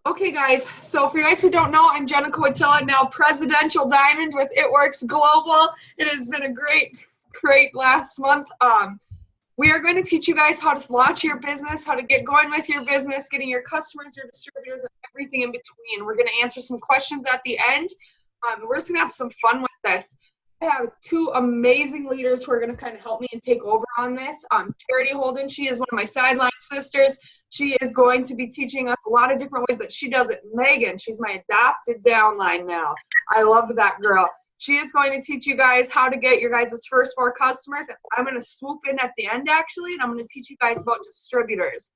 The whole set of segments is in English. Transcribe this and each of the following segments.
Okay, guys, so for you guys who don't know, I'm Jenna Coatilla, now Presidential Diamond with It Works Global. It has been a great last month. We are going to teach you guys how to launch your business, how to get going with your business, getting your customers, your distributors, and everything in between. We're going to answer some questions at the end. We're just going to have some fun with this. I have two amazing leaders who are going to kind of help me and take over on this. Charity Holden, she is one of my sideline sisters. She is going to be teaching us a lot of different ways that she does it. Megan, she's my adopted downline now. I love that girl. She is going to teach you guys how to get your guys' first 4 customers. I'm going to swoop in at the end, actually, and I'm going to teach you guys about distributors.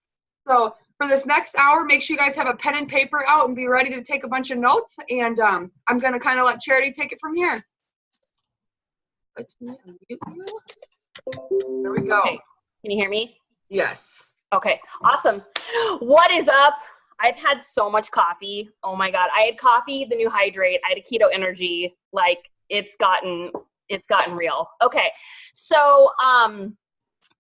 So for this next hour, make sure you guys have a pen and paper out and be ready to take a bunch of notes. And I'm going to kind of let Charity take it from here. Let me unmute you. There we go. Okay. Can you hear me? Yes. Okay, awesome. What is up? I've had so much coffee. Oh my God. I had coffee, the new hydrate. I had a keto energy. Like it's gotten real. Okay. So,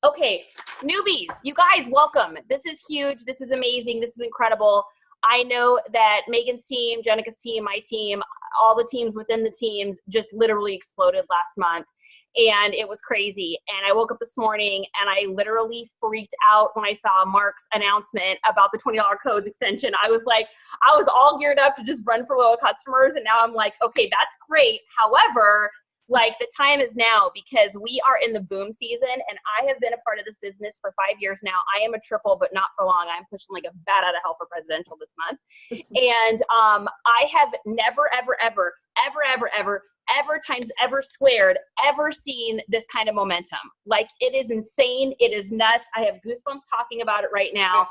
okay. Newbies, you guys, welcome. This is huge. This is amazing. This is incredible. I know that Megan's team, Jenica's team, my team, all the teams within the teams just literally exploded last month. And it was crazy. And I woke up this morning and I literally freaked out when I saw Mark's announcement about the $20 codes extension. I was all geared up to just run for loyal customers. And now I'm like, okay, that's great. However, like the time is now because we are in the boom season and I have been a part of this business for 5 years now. I am a triple, but not for long. I'm pushing like a bat out of hell for presidential this month. And I have never, ever times ever squared, ever seen this kind of momentum. Like it is insane. It is nuts. I have goosebumps talking about it right now.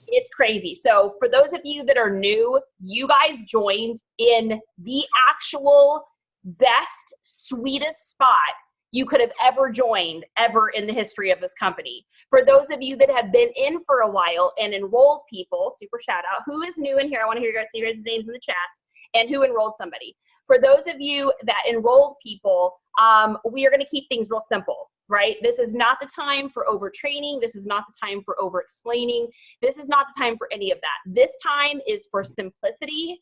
It's crazy. So for those of you that are new, you guys joined in the actual best, sweetest spot you could have ever joined ever in the history of this company. For those of you that have been in for a while and enrolled people, super shout out. Who is new in here? I want to hear you guys see your names in the chats and who enrolled somebody. For those of you that enrolled people, we are going to keep things real simple, right? This is not the time for overtraining. This is not the time for over explaining. This is not the time for any of that. This time is for simplicity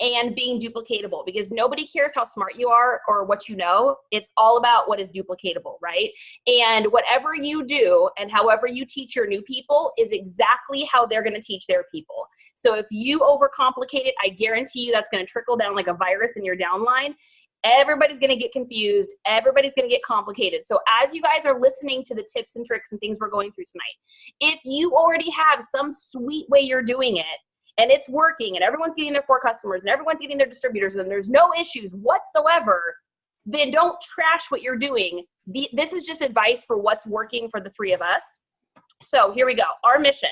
and being duplicatable because nobody cares how smart you are or what you know. It's all about what is duplicatable, right? And whatever you do and however you teach your new people is exactly how they're going to teach their people. So if you overcomplicate it, I guarantee you that's going to trickle down like a virus in your downline. Everybody's going to get confused. Everybody's going to get complicated. So as you guys are listening to the tips and tricks and things we're going through tonight, if you already have some sweet way you're doing it, and it's working and everyone's getting their 4 customers and everyone's getting their distributors and there's no issues whatsoever, then don't trash what you're doing. This is just advice for what's working for the 3 of us. So here we go. Our mission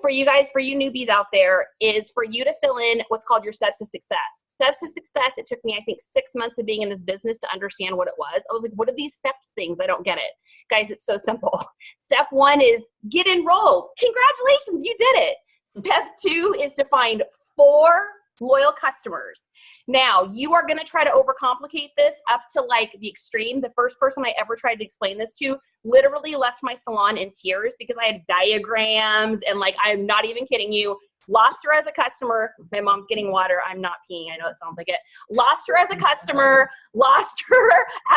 for you guys, for you newbies out there, is for you to fill in what's called your steps to success. Steps to success, it took me, I think, 6 months of being in this business to understand what it was. I was like, what are these steps things? I don't get it. Guys, it's so simple. Step 1 is get enrolled. Congratulations, you did it. Step 2 is to find 4 loyal customers. Now, you are going to try to overcomplicate this up to like the extreme. The first person I ever tried to explain this to literally left my salon in tears because I had diagrams and like, I'm not even kidding you, lost her as a customer. My mom's getting water. I'm not peeing. I know it sounds like it. Lost her as a customer, lost her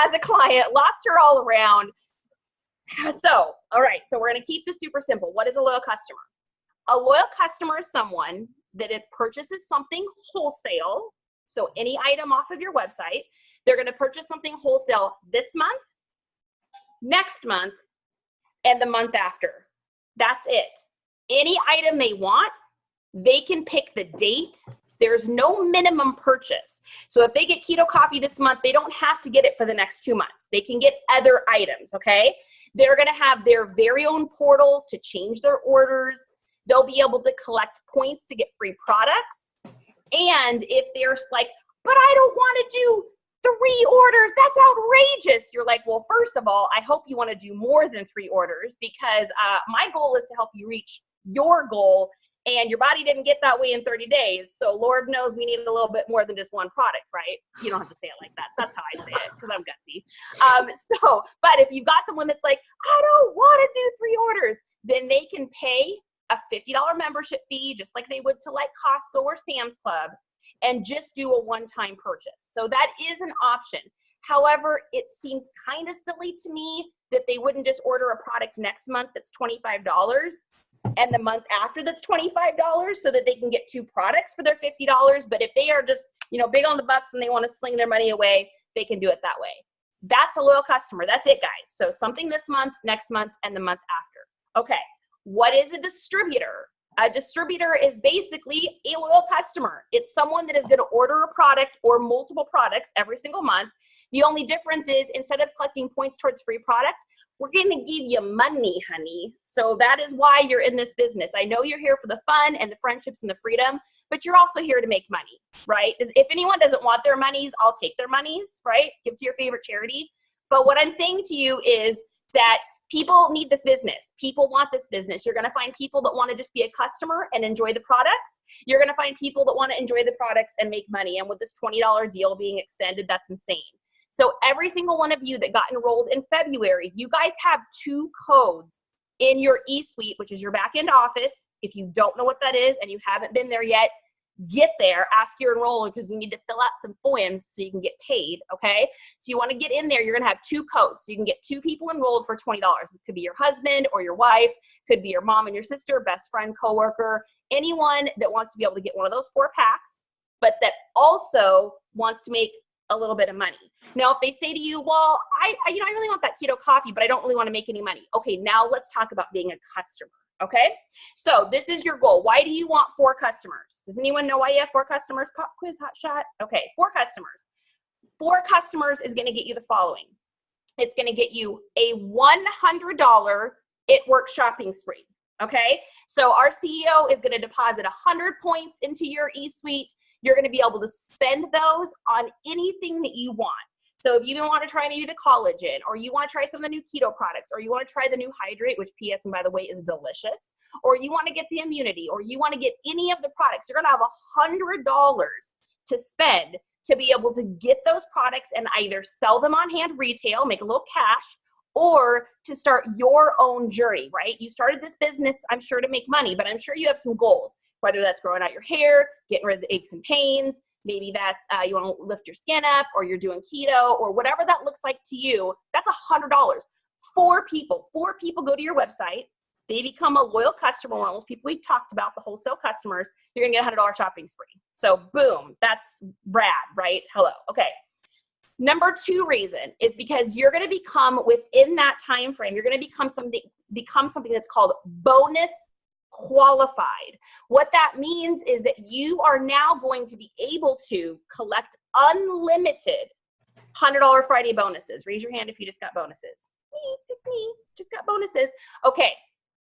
as a client, lost her all around. So, all right. So we're going to keep this super simple. What is a loyal customer? A loyal customer is someone that it purchases something wholesale. So any item off of your website, they're going to purchase something wholesale this month, next month, and the month after. That's it. Any item they want, they can pick the date. There's no minimum purchase. So if they get keto coffee this month, they don't have to get it for the next 2 months. They can get other items, okay? They're going to have their very own portal to change their orders. They'll be able to collect points to get free products. And if they're like, but I don't want to do 3 orders, that's outrageous. You're like, well, first of all, I hope you want to do more than 3 orders because my goal is to help you reach your goal and your body didn't get that way in 30 days. So Lord knows we need a little bit more than just 1 product, right? You don't have to say it like that. That's how I say it because I'm gutsy. But if you've got someone that's like, I don't want to do 3 orders, then they can pay a $50 membership fee, just like they would to like Costco or Sam's Club, and just do a one-time purchase. So that is an option. However, it seems kind of silly to me that they wouldn't just order a product next month that's $25 and the month after that's $25 so that they can get 2 products for their $50. But if they are just, you know, big on the bucks and they want to sling their money away, they can do it that way. That's a loyal customer. That's it, guys. So something this month, next month, and the month after. Okay. What is a distributor? A distributor is basically a loyal customer. It's someone that is going to order a product or multiple products every single month. The only difference is instead of collecting points towards free product, we're going to give you money, honey. So that is why you're in this business. I know you're here for the fun and the friendships and the freedom, but you're also here to make money, right? If anyone doesn't want their monies, I'll take their monies, right? Give to your favorite charity. But what I'm saying to you is that people need this business. People want this business. You're going to find people that want to just be a customer and enjoy the products. You're going to find people that want to enjoy the products and make money. And with this $20 deal being extended, that's insane. So every single one of you that got enrolled in February, you guys have 2 codes in your eSuite, which is your back-end office. If you don't know what that is and you haven't been there yet, get there, ask your enroller, because you need to fill out some forms so you can get paid, okay? So you want to get in there, you're going to have 2 codes. So you can get 2 people enrolled for $20. This could be your husband or your wife, could be your mom and your sister, best friend, coworker, anyone that wants to be able to get one of those 4 packs, but that also wants to make a little bit of money. Now, if they say to you, well, I really want that keto coffee, but I don't really want to make any money. Okay, now let's talk about being a customer. Okay, so this is your goal. Why do you want 4 customers? Does anyone know why you have 4 customers? Pop quiz, hot shot. Okay, 4 customers. 4 customers is going to get you the following. It's going to get you a $100 It Works shopping spree. Okay, so our CEO is going to deposit 100 points into your eSuite. You're going to be able to spend those on anything that you want. So if you want to try maybe the collagen, or you want to try some of the new keto products, or you want to try the new hydrate, which PS, and by the way, is delicious, or you want to get the immunity, or you want to get any of the products, you're going to have $100 to spend to be able to get those products and either sell them on hand retail, make a little cash, or to start your own journey, right? You started this business, I'm sure, to make money, but I'm sure you have some goals, whether that's growing out your hair, getting rid of the aches and pains, maybe that's you want to lift your skin up, or you're doing keto, or whatever that looks like to you. That's $100. 4 people go to your website. They become a loyal customer. One of those people we talked about, the wholesale customers. You're going to get a $100 shopping spree. So boom, that's rad, right? Hello. Okay. Number 2 reason is because you're going to become, within that time frame, you're going to become something that's called bonus qualified. What that means is that you are now going to be able to collect unlimited $100 Friday bonuses. Raise your hand if you just got bonuses. Me, just got bonuses. Okay.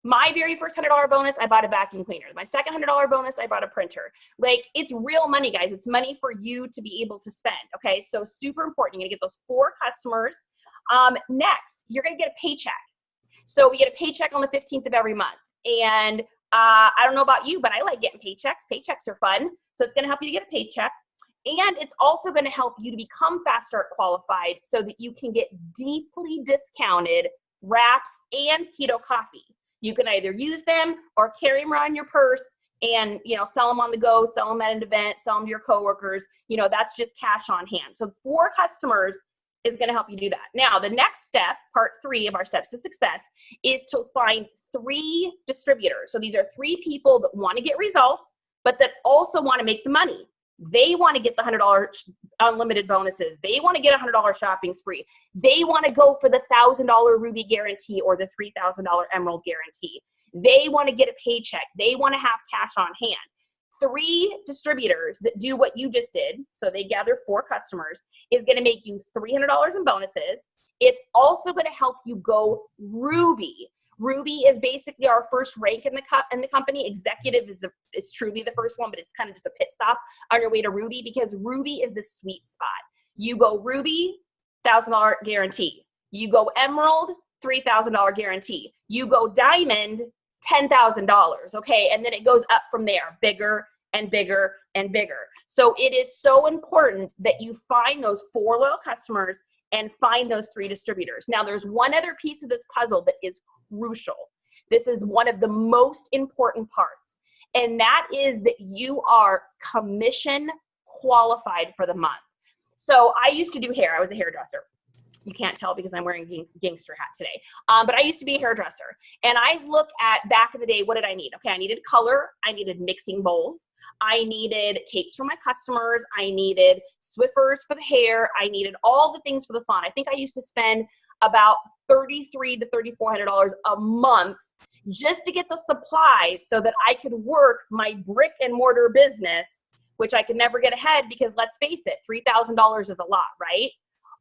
My very first $100 bonus, I bought a vacuum cleaner. My second $100 bonus, I bought a printer. Like, it's real money, guys. It's money for you to be able to spend. Okay. So super important. You're going to get those 4 customers. Next, you're going to get a paycheck. So we get a paycheck on the 15th of every month. And I don't know about you, but I like getting paychecks. Paychecks are fun. So it's going to help you to get a paycheck. And it's also going to help you to become Fast Start qualified so that you can get deeply discounted wraps and keto coffee. You can either use them or carry them around your purse and, sell them on the go, sell them at an event, sell them to your coworkers. That's just cash on hand. So 4 customers is going to help you do that. Now, the next step, part 3 of our steps to success, is to find 3 distributors. So these are 3 people that want to get results, but that also want to make the money. They want to get the $100 unlimited bonuses. They want to get a $100 shopping spree. They want to go for the $1,000 Ruby guarantee or the $3,000 Emerald guarantee. They want to get a paycheck. They want to have cash on hand. 3 distributors that do what you just did, so they gather 4 customers, is going to make you $300 in bonuses. It's also going to help you go Ruby. Ruby is basically our first rank in the company. Executive is truly the first one, but it's kind of just a pit stop on your way to Ruby, because Ruby is the sweet spot. You go Ruby, $1,000 guarantee. You go Emerald, $3,000 guarantee. You go Diamond, $10,000. Okay, and then it goes up from there, bigger and bigger and bigger. So it is so important that you find those 4 loyal customers and find those 3 distributors. Now, there's one other piece of this puzzle that is crucial. This is one of the most important parts. And that is that you are commission qualified for the month. So I used to do hair. I was a hairdresser. You can't tell because I'm wearing a gangster hat today. But I used to be a hairdresser. And I look at back in the day, what did I need? Okay, I needed color. I needed mixing bowls. I needed capes for my customers. I needed Swiffers for the hair. I needed all the things for the salon. I think I used to spend about $3,300 to $3,400 a month just to get the supplies so that I could work my brick and mortar business, which I could never get ahead because let's face it, $3,000 is a lot, right?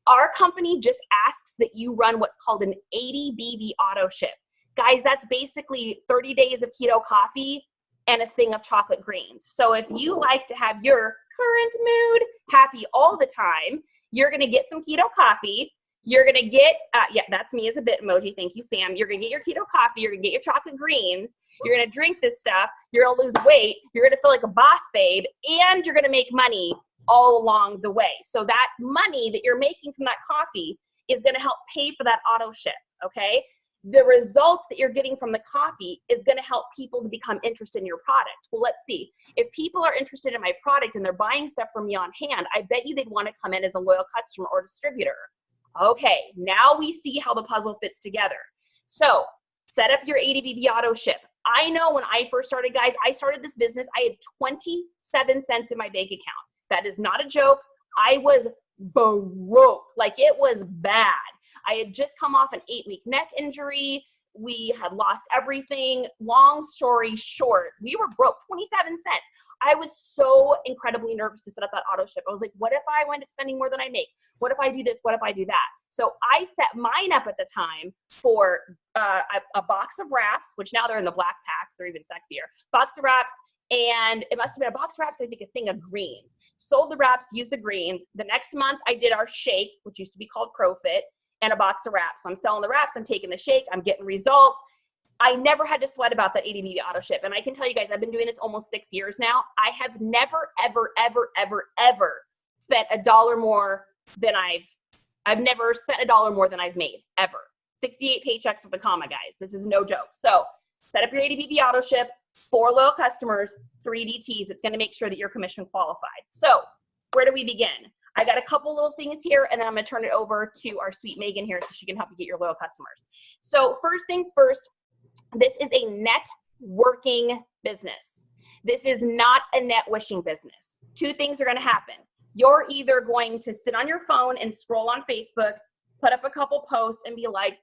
Our company just asks that you run what's called an 80 BV auto ship. Guys, that's basically 30 days of keto coffee and a thing of chocolate greens. So if you like to have your current mood happy all the time, you're gonna get some keto coffee. You're gonna get, yeah, that's me as a bit emoji, thank you, Sam. You're gonna get your keto coffee, you're gonna get your chocolate greens, you're gonna drink this stuff, you're gonna lose weight, you're gonna feel like a boss babe, and you're gonna make money all along the way. So that money that you're making from that coffee is gonna help pay for that auto ship, okay? The results that you're getting from the coffee is gonna help people to become interested in your product. Well, let's see. If people are interested in my product and they're buying stuff from me on hand, I bet you they'd wanna come in as a loyal customer or distributor. Okay, now we see how the puzzle fits together. So set up your ADBB auto ship. I know when I first started, guys, I started this business, I had 27 cents in my bank account. That is not a joke. I was broke, like it was bad. I had just come off an 8-week neck injury. We had lost everything. Long story short, we were broke, 27 cents. I was so incredibly nervous to set up that auto ship. I was like, what if I wind up spending more than I make? What if I do this? What if I do that? So I set mine up at the time for a box of wraps, which now they're in the black packs. They're even sexier. Box of wraps, and it must have been a box of wraps, I think a thing of greens. Sold the wraps, used the greens. The next month I did our shake, which used to be called ProFit, and a box of wraps. So I'm selling the wraps, I'm taking the shake, I'm getting results. I never had to sweat about that ADB auto ship. And I can tell you guys, I've been doing this almost 6 years now. I have never, ever, ever, ever, ever spent $1 more than I've never spent $1 more than I've made, ever. 68 paychecks with a comma, guys. This is no joke. So set up your ADBB auto ship, 4 loyal customers, 3 DTs. It's gonna make sure that you're commission qualified. So where do we begin? I got a couple little things here, and then I'm gonna turn it over to our sweet Megan here so she can help you get your loyal customers. So first things first, this is a networking business. This is not a net wishing business. 2 things are gonna happen. You're either going to sit on your phone and scroll on Facebook, put up a couple posts and be like,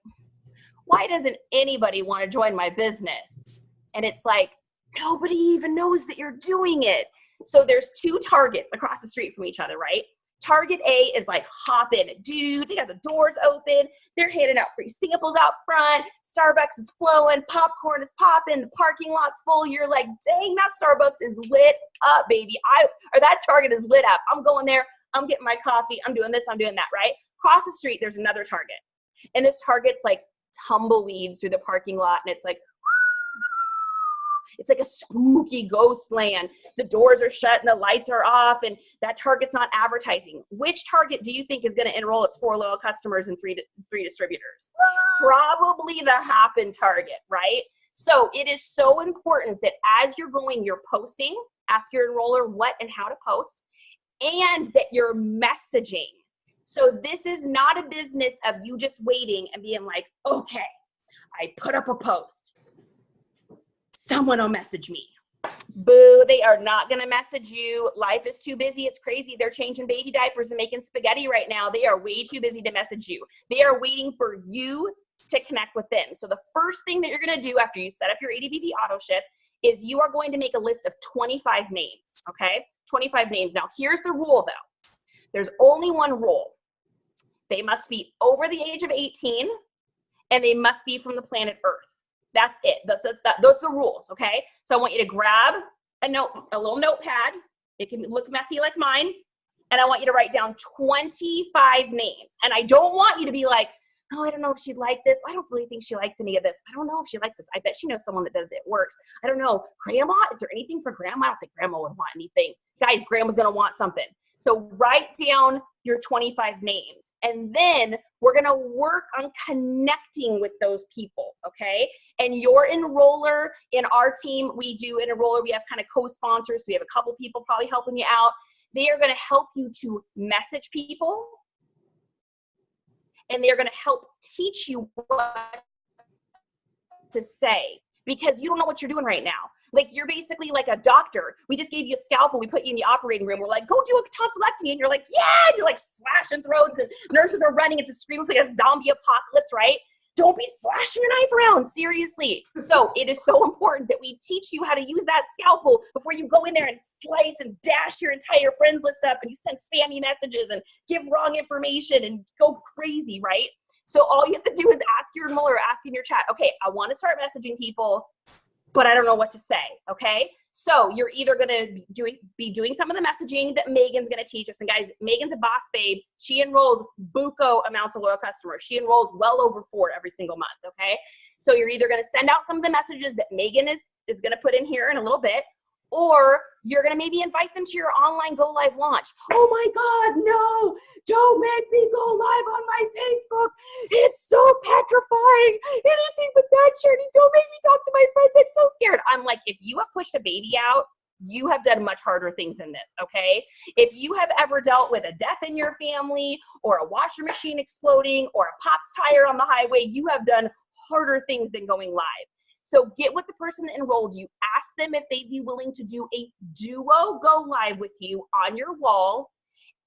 why doesn't anybody wanna join my business? And it's like, nobody even knows that you're doing it. So there's 2 targets across the street from each other, right? Target A is like, hop in. Dude, they got the doors open. They're handing out free samples out front. Starbucks is flowing. Popcorn is popping. The parking lot's full. You're like, dang, that Starbucks is lit up, baby. Or that Target is lit up. I'm going there. I'm getting my coffee. I'm doing this. I'm doing that, right? Across the street, there's another Target. And this Target's like tumbleweeds through the parking lot. And it's like a spooky ghost land. The doors are shut and the lights are off and that Target's not advertising. Which Target do you think is going to enroll its 4 loyal customers and 3 distributors? Probably the Happen Target, right? So it is so important that as you're going, you're posting, ask your enroller what and how to post, and that you're messaging. So this is not a business of you just waiting and being like, okay, I put up a post. Someone will message me. Boo, they are not gonna message you. Life is too busy, it's crazy. They're changing baby diapers and making spaghetti right now. They are way too busy to message you. They are waiting for you to connect with them. So the first thing that you're gonna do after you set up your ADBB auto ship is you are going to make a list of 25 names, okay? 25 names. Now here's the rule though. There's only one rule. They must be over the age of 18 and they must be from the planet Earth. That's it. Those are the rules, okay? So I want you to grab a little notepad. It can look messy like mine. And I want you to write down 25 names. And I don't want you to be like, oh, I don't know if she'd like this. I don't really think she likes any of this. I don't know if she likes this. I bet she knows someone that does it. It works. I don't know. Grandma? Is there anything for grandma? I don't think grandma would want anything. Guys, grandma's going to want something. So write down your 25 names, and then we're going to work on connecting with those people, okay? And your enroller in our team, we do an enroller. We have kind of co-sponsors. So we have a couple people probably helping you out. They are going to help you to message people, and they're going to help teach you what to say, because you don't know what you're doing right now. Like, you're basically like a doctor. We just gave you a scalpel. We put you in the operating room. We're like, go do a tonsillectomy. And you're like, yeah. And you're like slashing throats, and nurses are running. It's a scream. It's like a zombie apocalypse, right? Don't be slashing your knife around. Seriously. So it is so important that we teach you how to use that scalpel before you go in there and slice and dash your entire friends list up, and you send spammy messages and give wrong information and go crazy, right? So all you have to do is ask your enroller, ask in your chat, okay, I want to start messaging people, but I don't know what to say, okay? So you're either going to be doing some of the messaging that Megan's going to teach us. And guys, Megan's a boss babe. She enrolls buco amounts of loyal customers. She enrolls well over 4 every single month, okay? So you're either going to send out some of the messages that Megan is going to put in here in a little bit, or you're going to maybe invite them to your online go live launch. Oh my God, no, don't make me go live on my Facebook. It's so petrifying. Anything but that, Charity. Don't make me talk to my friends. I'm so scared. I'm like, if you have pushed a baby out, you have done much harder things than this, okay? If you have ever dealt with a death in your family, or a washer machine exploding, or a popped tire on the highway, you have done harder things than going live. So get with the person that enrolled you. Ask them if they'd be willing to do a duo go live with you on your wall.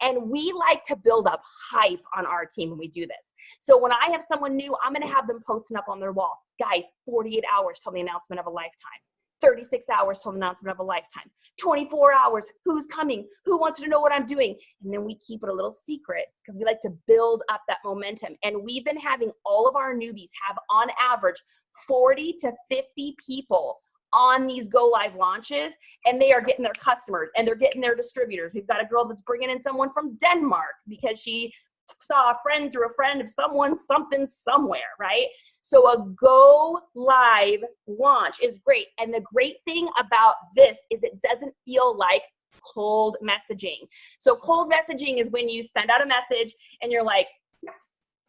And we like to build up hype on our team when we do this. So when I have someone new, I'm going to have them posting up on their wall. Guys, 48 hours till the announcement of a lifetime. 36 hours till the announcement of a lifetime. 24 hours, who's coming? Who wants to know what I'm doing? And then we keep it a little secret because we like to build up that momentum. And we've been having all of our newbies have, on average, 40 to 50 people on these go live launches, and they are getting their customers and they're getting their distributors. We've got a girl that's bringing in someone from Denmark because she saw a friend through a friend of someone, something, somewhere, right? So a go live launch is great. And the great thing about this is it doesn't feel like cold messaging. So cold messaging is when you send out a message and you're like,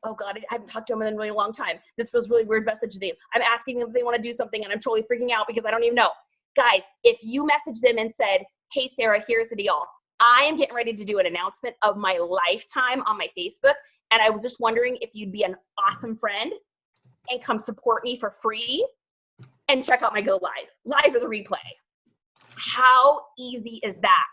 oh God, I haven't talked to them in a really long time. This feels really weird message to them. I'm asking them if they want to do something and I'm totally freaking out because I don't even know. Guys, if you message them and said, hey, Sarah, here's the deal. I am getting ready to do an announcement of my lifetime on my Facebook. And I was just wondering if you'd be an awesome friend and come support me for free and check out my go live or the replay. How easy is that?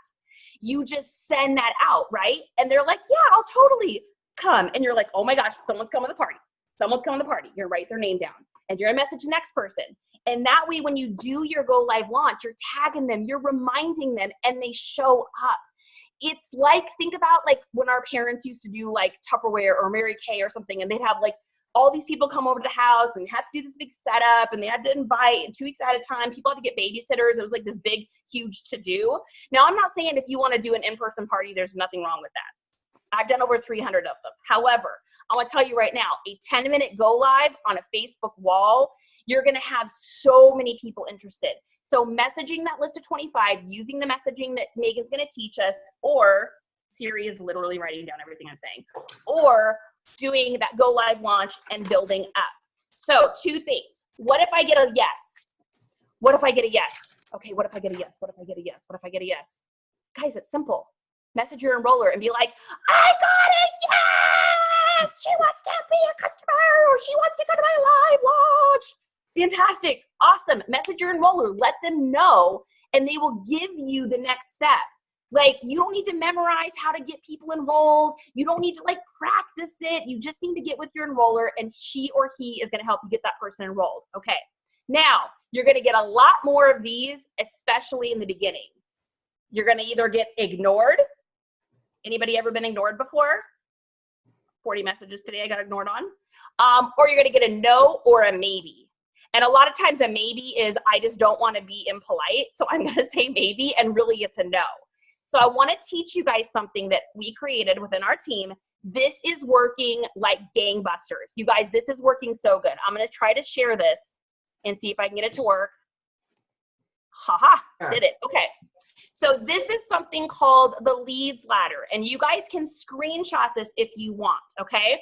You just send that out, right? And they're like, yeah, I'll totally come. And you're like, oh my gosh, someone's coming to the party. Someone's coming to the party. You're gonna write their name down and you're gonna message the next person. And that way, when you do your go live launch, you're tagging them, you're reminding them, and they show up. It's like, think about like when our parents used to do like Tupperware or Mary Kay or something, and they'd have like all these people come over to the house and have to do this big setup, and they had to invite 2 weeks at a time. People had to get babysitters. It was like this big, huge to-do. Now, I'm not saying if you want to do an in-person party, there's nothing wrong with that. I've done over 300 of them. However, I want to tell you right now, a 10-minute go live on a Facebook wall, you're going to have so many people interested. So messaging that list of 25, using the messaging that Megan's going to teach us, or Siri is literally writing down everything I'm saying, or doing that go live launch and building up. So 2 things. What if I get a yes? What if I get a yes? Okay, what if I get a yes? What if I get a yes? What if I get a yes? Guys, it's simple. Message your enroller and be like, I got it, yes! She wants to be a customer. She wants to go to my live launch. Fantastic. Awesome. Message your enroller. Let them know, and they will give you the next step. Like, you don't need to memorize how to get people enrolled. You don't need to like practice it. You just need to get with your enroller, and she or he is going to help you get that person enrolled. Okay. Now, you're going to get a lot more of these, especially in the beginning. You're going to either get ignored. Anybody ever been ignored before? 40 messages today I got ignored on. Or you're going to get a no or a maybe. And a lot of times a maybe is, I just don't want to be impolite, so I'm going to say maybe, and really it's a no. So I want to teach you guys something that we created within our team. This is working like gangbusters. You guys, this is working so good. I'm going to try to share this and see if I can get it to work. Haha, did it. Okay. So this is something called the leads ladder, and you guys can screenshot this if you want, okay?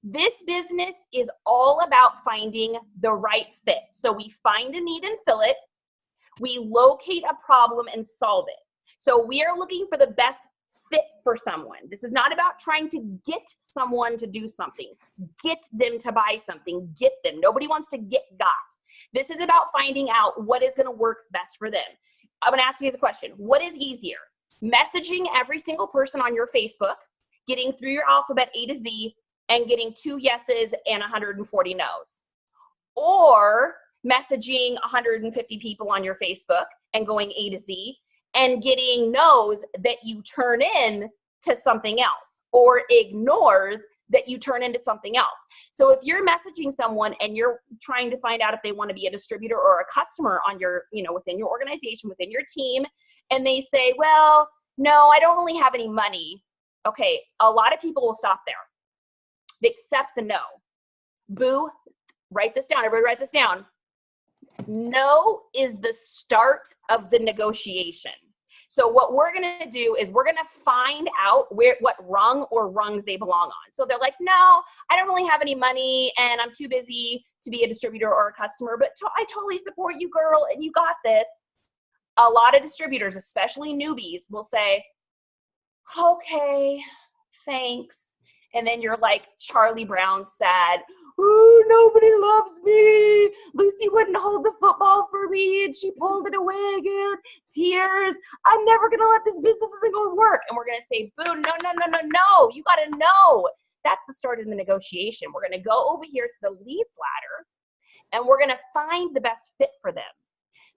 This business is all about finding the right fit. So we find a need and fill it. We locate a problem and solve it. So we are looking for the best fit for someone. This is not about trying to get someone to do something, get them to buy something, get them. Nobody wants to get got. This is about finding out what is going to work best for them. I'm going to ask you guys a question. What is easier? Messaging every single person on your Facebook, getting through your alphabet A to Z, and getting 2 yeses and 140 no's? Or messaging 150 people on your Facebook and going A to Z and getting no's that you turn in to something else, or ignores that you turn into something else. So if you're messaging someone and you're trying to find out if they want to be a distributor or a customer on your, within your organization, within your team, and they say, well, no, I don't really have any money. Okay, a lot of people will stop there. They accept the no. Boo, write this down. Everybody write this down. No is the start of the negotiation. So what we're going to do is we're going to find out what rung or rungs they belong on. So they're like, no, I don't really have any money and I'm too busy to be a distributor or a customer, but I totally support you, girl, and you got this. A lot of distributors, especially newbies, will say, okay, thanks. And then you're like Charlie Brown sad, ooh, nobody loves me. Lucy wouldn't hold the football for me and she pulled it away again. Tears. I'm never going to let this business isn't going to work. And we're going to say, boo, no. You got to know. That's the start of the negotiation. We're going to go over here to the leads ladder and we're going to find the best fit for them.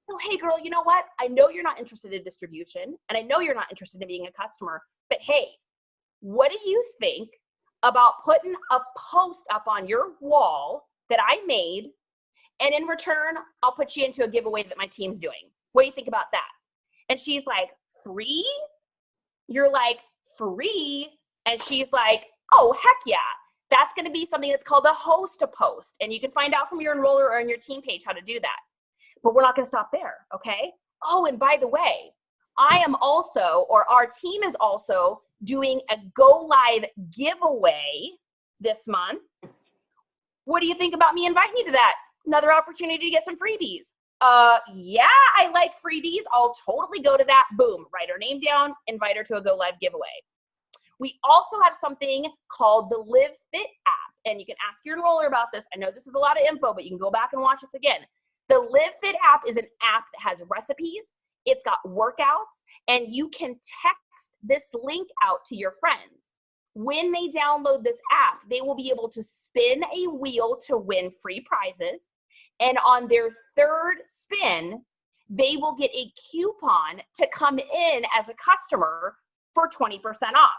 So, hey, girl, you know what? I know you're not interested in distribution and I know you're not interested in being a customer, but hey, what do you think about putting a post up on your wall that I made, and in return, I'll put you into a giveaway that my team's doing? What do you think about that? And she's like, free? You're like, free? And she's like, oh, heck yeah. That's going to be something that's called a host a post. And you can find out from your enroller or on your team page how to do that. But we're not going to stop there, okay? Oh, and by the way, I am also, or our team is also, doing a go live giveaway this month. What do you think about me inviting you to that? Another opportunity to get some freebies. Yeah, I like freebies. I'll totally go to that. Boom, write her name down, invite her to a go live giveaway. We also have something called the Live Fit app, and you can ask your enroller about this. I know this is a lot of info, but you can go back and watch this again. The Live Fit app is an app that has recipes. It's got workouts, and you can text this link out to your friends. When they download this app, they will be able to spin a wheel to win free prizes. And on their third spin, they will get a coupon to come in as a customer for 20% off.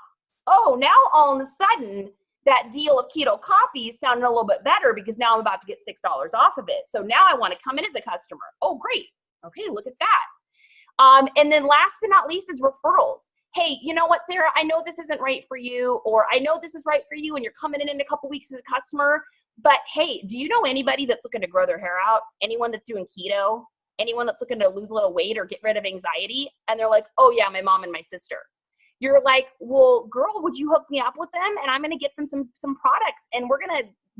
Oh, now all of a sudden, that deal of keto coffee is sounding a little bit better because now I'm about to get $6 off of it. So now I want to come in as a customer. Oh, great. Okay, look at that. And then last but not least is referrals. Hey, you know what, Sarah, I know this isn't right for you, or I know this is right for you and you're coming in a couple weeks as a customer, but hey, do you know anybody that's looking to grow their hair out? Anyone that's doing keto? Anyone that's looking to lose a little weight or get rid of anxiety? And they're like, oh yeah, my mom and my sister. You're like, well, girl, would you hook me up with them? And I'm going to get them some products and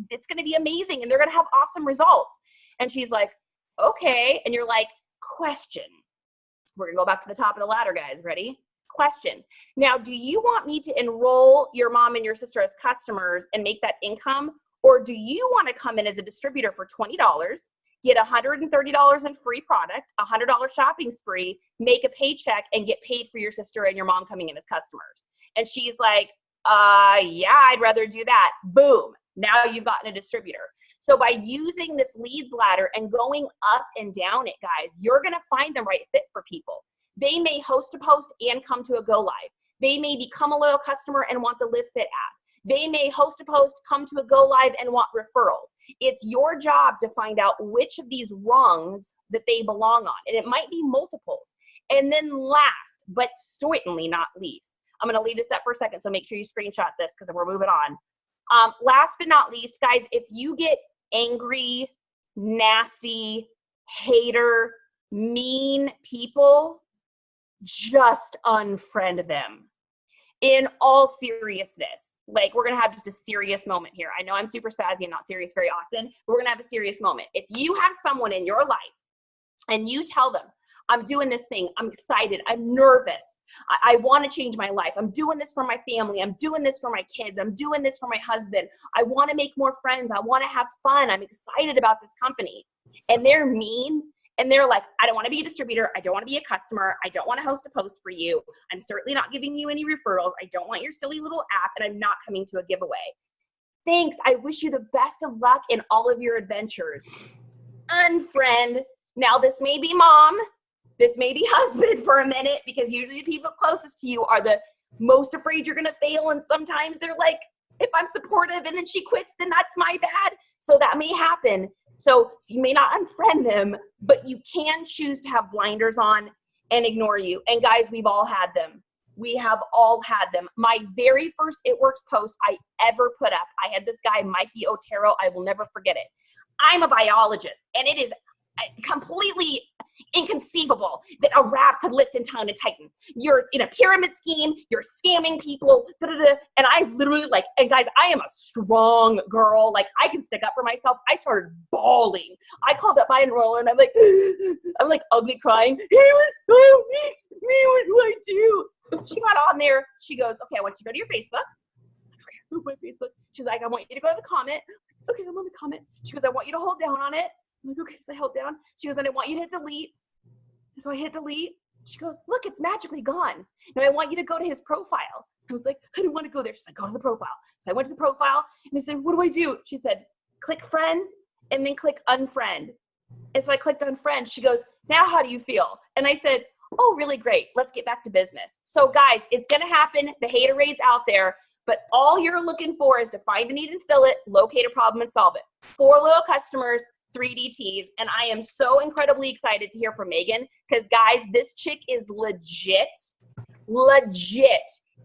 it's going to be amazing. And they're going to have awesome results. And she's like, okay. And you're like, question. We're going to go back to the top of the ladder, guys. Ready? Question. Now, do you want me to enroll your mom and your sister as customers and make that income? Or do you want to come in as a distributor for $20, get $130 in free product, a $100 shopping spree, make a paycheck, and get paid for your sister and your mom coming in as customers? And she's like, yeah, I'd rather do that. Boom. Now you've gotten a distributor. So by using this leads ladder and going up and down it, guys, you're going to find the right fit for people. They may host a post and come to a go live. They may become a loyal customer and want the Live Fit app. They may host a post, come to a go live, and want referrals. It's your job to find out which of these rungs that they belong on. And it might be multiples. And then last, but certainly not least, I'm going to leave this up for a second, so make sure you screenshot this because we're moving on. Last but not least, guys, if you get angry, nasty, hater, mean people, just unfriend them. In all seriousness, like we're going to have just a serious moment here. I know I'm super spazzy and not serious very often, but we're going to have a serious moment. If you have someone in your life and you tell them, I'm doing this thing, I'm excited, I'm nervous, I want to change my life, I'm doing this for my family, I'm doing this for my kids, I'm doing this for my husband, I want to make more friends, I want to have fun, I'm excited about this company, and they're mean, and they're like, I don't want to be a distributor, I don't want to be a customer, I don't want to host a post for you, I'm certainly not giving you any referrals, I don't want your silly little app, and I'm not coming to a giveaway. Thanks, I wish you the best of luck in all of your adventures. Unfriend. Now this may be mom, this may be husband for a minute, because usually the people closest to you are the most afraid you're going to fail, and sometimes they're like, if I'm supportive and then she quits, then that's my bad. So that may happen. So you may not unfriend them, but you can choose to have blinders on and ignore you. And guys, we've all had them. We have all had them. My very first It Works post I ever put up, I had this guy, Mikey Otero. I will never forget it. I'm a biologist, and it is completely inconceivable that a rat could lift and tongue and tighten. You're in a pyramid scheme, you're scamming people, and I literally and guys, I am a strong girl, like I can stick up for myself. I started bawling. I called up my enroller and I'm like ugly crying. He was so mean to me, what do I do? She got on there, she goes, okay, I want you to go to your Facebook. Okay, my Facebook. She's like, I want you to go to the comment. Okay, I'm on the comment. She goes, I want you to hold down on it. I'm like, okay, so I held down. She goes, and I want you to hit delete. So I hit delete. She goes, look, it's magically gone. Now I want you to go to his profile. I was like, I don't want to go there. She's like, go to the profile. So I went to the profile and I said, what do I do? She said, click friends and then click unfriend. And so I clicked unfriend. She goes, now how do you feel? And I said, oh, really great. Let's get back to business. So guys, it's going to happen. The hater raid's out there. But all you're looking for is to find a need and fill it, locate a problem and solve it. 4 loyal customers, 3 DTs, and I am so incredibly excited to hear from Megan, because guys, this chick is legit,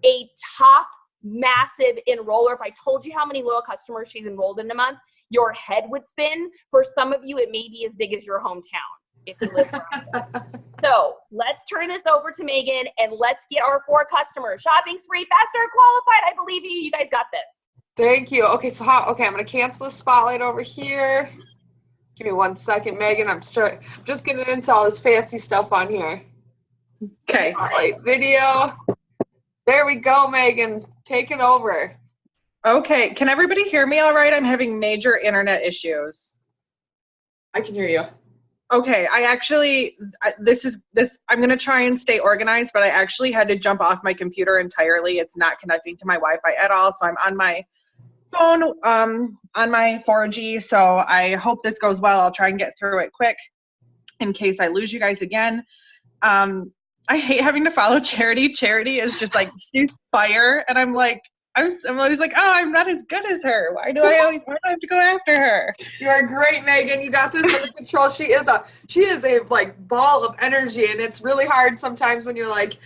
a top massive enroller. If I told you how many loyal customers she's enrolled in a month, your head would spin. For some of you, it may be as big as your hometown if you live around there. So let's turn this over to Megan and let's get our 4 customers. Shopping spree, faster, qualified. I believe you. You guys got this. Thank you. Okay, so I'm going to cancel the spotlight over here. Give me 1 second, Megan. I'm just getting into all this fancy stuff on here. Okay. Spotlight video. There we go, Megan. Take it over. Okay. Can everybody hear me all right? I'm having major internet issues. I can hear you. Okay. I'm going to try and stay organized, but I actually had to jump off my computer entirely. It's not connecting to my Wi-Fi at all. So I'm on my phone, on my 4G. So I hope this goes well. I'll try and get through it quick in case I lose you guys again. I hate having to follow Charity. Charity is just like, she's fire. And I'm like, I'm always like, oh, I'm not as good as her. Why do I have to go after her? You are great, Megan. You got this under control. She is a like ball of energy, and it's really hard sometimes when you're like,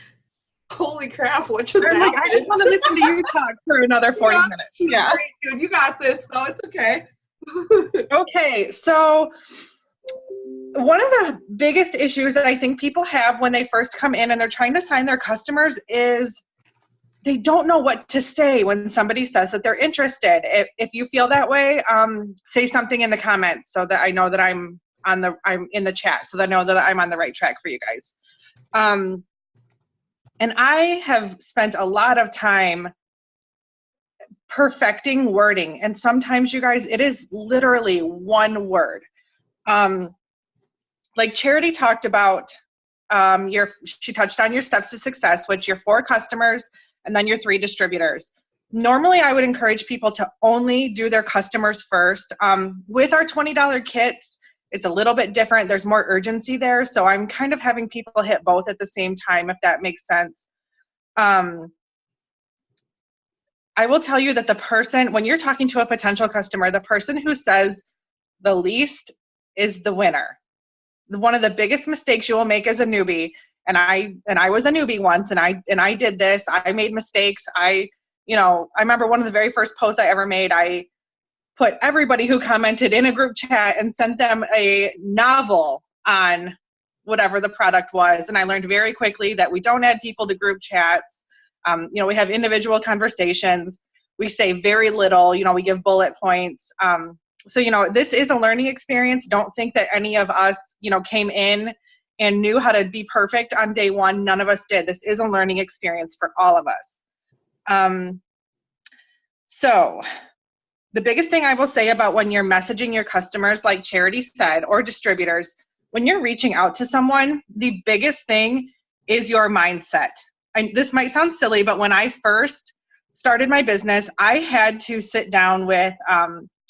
holy crap, what just happened? Like, I just want to listen to you talk for another 40 minutes. Yeah. Great, dude. You got this. No, it's okay. Okay, so one of the biggest issues that I think people have when they first come in and they're trying to sign their customers is they don't know what to say when somebody says that they're interested. If you feel that way, say something in the comments so that I know that I'm in the chat, so that I know that I'm on the right track for you guys. And I have spent a lot of time perfecting wording, and sometimes, you guys, it is literally one word. Like Charity talked about, she touched on your steps to success, which your 4 customers and then your 3 distributors. Normally, I would encourage people to only do their customers first. With our $20 kits, it's a little bit different. There's more urgency there. So I'm kind of having people hit both at the same time, if that makes sense. I will tell you that the person, when you're talking to a potential customer, the person who says the least is the winner. One of the biggest mistakes you will make as a newbie, and I was a newbie once, and I did this. I made mistakes. I remember one of the very first posts I ever made, I put everybody who commented in a group chat and sent them a novel on whatever the product was. And I learned very quickly that we don't add people to group chats. We have individual conversations. We say very little, we give bullet points. So, this is a learning experience. Don't think that any of us, came in and knew how to be perfect on day one. None of us did. This is a learning experience for all of us. So the biggest thing I will say about when you're messaging your customers, like Charity said, or distributors, when you're reaching out to someone, the biggest thing is your mindset. And this might sound silly, but when I first started my business, I had to sit down with,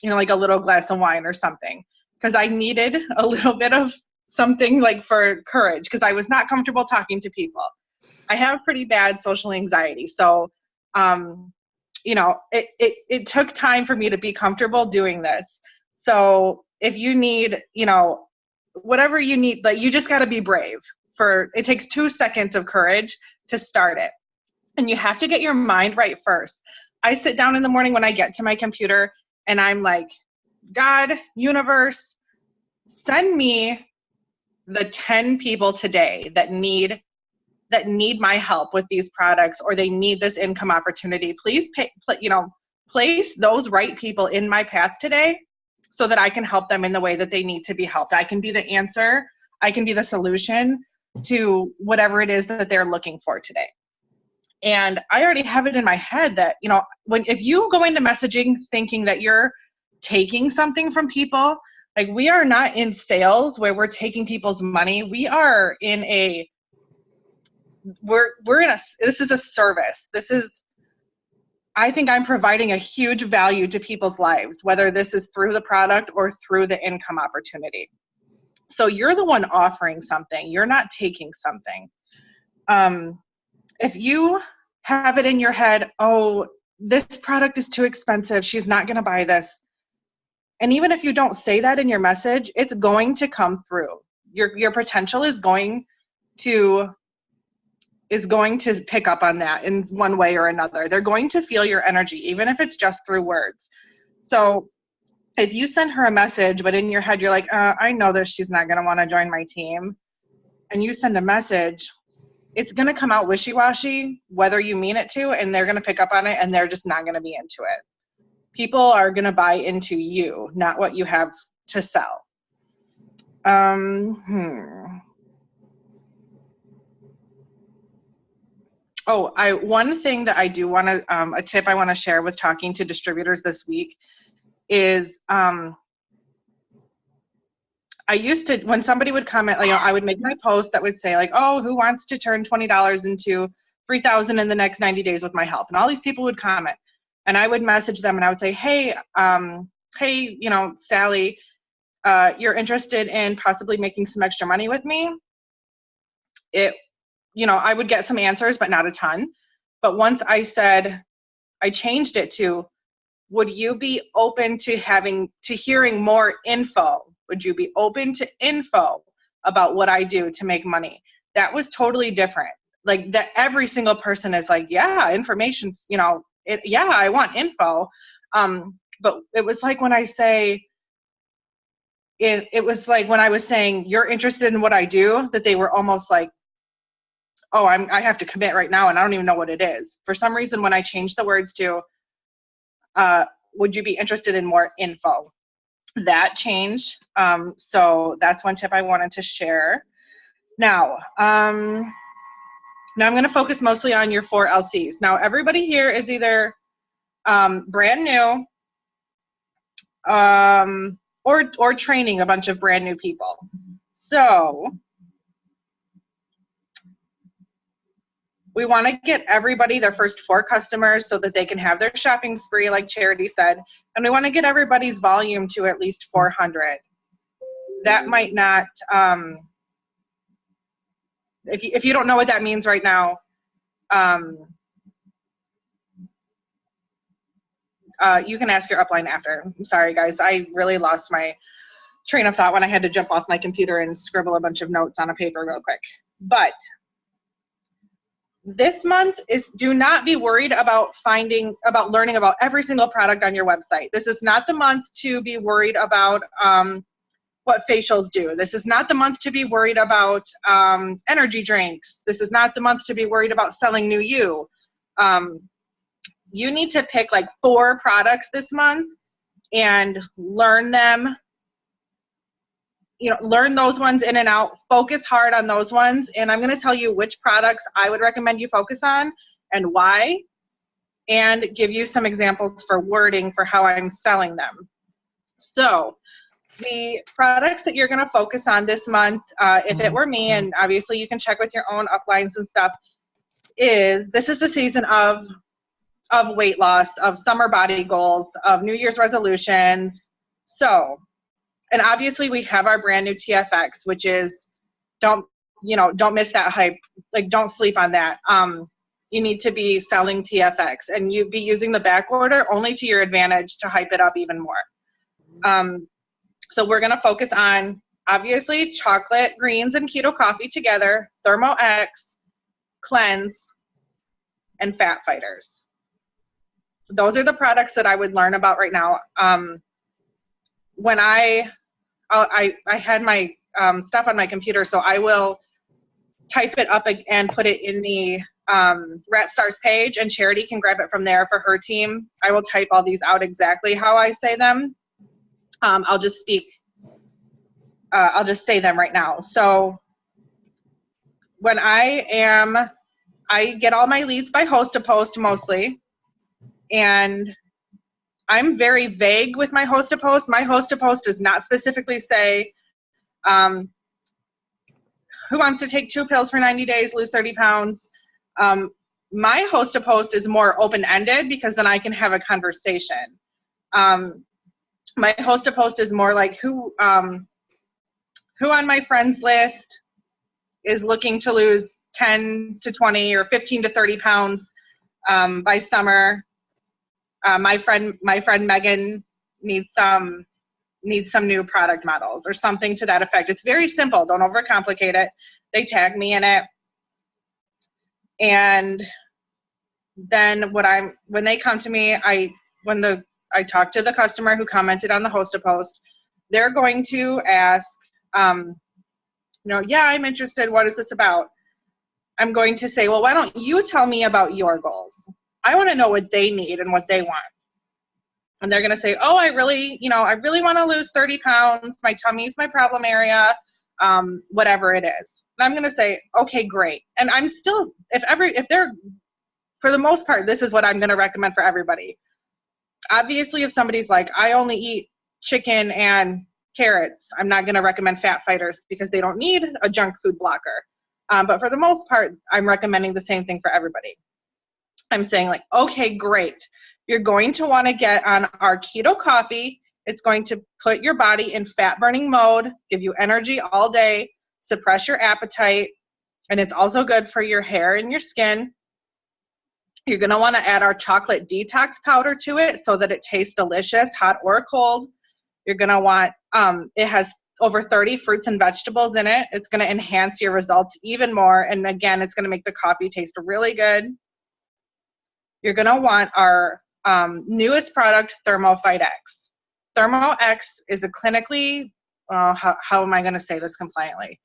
like a little glass of wine or something, because I needed a little bit of something like for courage, because I was not comfortable talking to people. I have pretty bad social anxiety. So, it took time for me to be comfortable doing this. So if you need, whatever you need, like, you just got to be brave. It takes 2 seconds of courage to start it. And you have to get your mind right first. I sit down in the morning when I get to my computer and I'm like, God, universe, send me the 10 people today that need my help with these products, or they need this income opportunity. Please place those right people in my path today so that I can help them in the way that they need to be helped. I can be the answer. I can be the solution to whatever it is that they're looking for today. And I already have it in my head that, if you go into messaging thinking that you're taking something from people, like, we are not in sales where we're taking people's money. We are in this is a service. I think I'm providing a huge value to people's lives, whether this is through the product or through the income opportunity. So you're the one offering something. You're not taking something. If you have it in your head, oh, this product is too expensive, she's not going to buy this. And even if you don't say that in your message, it's going to come through. Your potential is going to pick up on that in one way or another. They're going to feel your energy, even if it's just through words. So if you send her a message, but in your head you're like, I know that she's not going to want to join my team, and you send a message, it's going to come out wishy-washy, whether you mean it to, and they're going to pick up on it, and they're just not going to be into it. People are going to buy into you, not what you have to sell. One thing that I do want to, a tip I want to share with talking to distributors this week is, I used to, when somebody would comment, I would make my post that would say like, oh, who wants to turn $20 into $3,000 in the next 90 days with my help? And all these people would comment, and I would message them and I would say, hey, Sally, you're interested in possibly making some extra money with me? I would get some answers, but not a ton. But once I changed it to, would you be open to hearing more info? Would you be open to info about what I do to make money? That was totally different. Like, that every single person is like, yeah, information's, I want info. But it was like when I say, it was like when I was saying, you're interested in what I do, that they were almost like, oh, I have to commit right now, and I don't even know what it is. For some reason, when I changed the words to, would you be interested in more info? That changed. So that's one tip I wanted to share. Now I'm going to focus mostly on your 4 LCs. Now, everybody here is either brand new or training a bunch of brand new people. So we want to get everybody their first 4 customers so that they can have their shopping spree, like Charity said. And we want to get everybody's volume to at least 400. That might not, if you don't know what that means right now, you can ask your upline after. I'm sorry, guys. I really lost my train of thought when I had to jump off my computer and scribble a bunch of notes on a paper real quick. But this month do not be worried about learning about every single product on your website. This is not the month to be worried about what facials do. This is not the month to be worried about energy drinks. This is not the month to be worried about selling new you. You need to pick like 4 products this month and learn them, learn those ones in and out, focus hard on those ones. And I'm going to tell you which products I would recommend you focus on and why, and give you some examples for wording for how I'm selling them. So the products that you're going to focus on this month, if it were me, and obviously you can check with your own uplines and stuff, this is the season of weight loss, of summer body goals, of New Year's resolutions. So, and obviously we have our brand new TFX, which is, don't miss that hype. Like, don't sleep on that. You need to be selling TFX, and you be using the back order only to your advantage to hype it up even more. So we're going to focus on, obviously, chocolate, greens, and keto coffee together, Thermo X, cleanse, and fat fighters. Those are the products that I would learn about right now. When I had my stuff on my computer, so I will type it up and put it in the Rap Stars page, and Charity can grab it from there for her team. I will type all these out exactly how I say them. I'll just say them right now. So when I get all my leads by host to post mostly, and I'm very vague with my host to post. My host to post does not specifically say, who wants to take 2 pills for 90 days, lose 30 pounds. My host to post is more open-ended because then I can have a conversation. My host to post is more like who on my friends list is looking to lose 10 to 20 or 15 to 30 pounds by summer. My friend Megan needs some new product models or something to that effect. It's very simple. Don't overcomplicate it. They tag me in it. And then when they come to me, I talk to the customer who commented on the host to post, they're going to ask, yeah, I'm interested. What is this about? I'm going to say, well, why don't you tell me about your goals? I want to know what they need and what they want. And they're going to say, oh, I really want to lose 30 pounds. My tummy's my problem area, whatever it is. And I'm going to say, okay, great. And I'm still, if they're, for the most part, this is what I'm going to recommend for everybody. Obviously, if somebody's like, I only eat chicken and carrots, I'm not going to recommend fat fighters because they don't need a junk food blocker. But for the most part, I'm recommending the same thing for everybody. I'm saying like, okay, great. You're going to want to get on our keto coffee. It's going to put your body in fat burning mode, give you energy all day, suppress your appetite, and it's also good for your hair and your skin. You're going to want to add our chocolate detox powder to it so that it tastes delicious, hot or cold. You're going to want, it has over 30 fruits and vegetables in it. It's going to enhance your results even more. And again, it's going to make the coffee taste really good. You're going to want our newest product, Thermo Fight X. Thermo X is a clinically, how am I going to say this compliantly?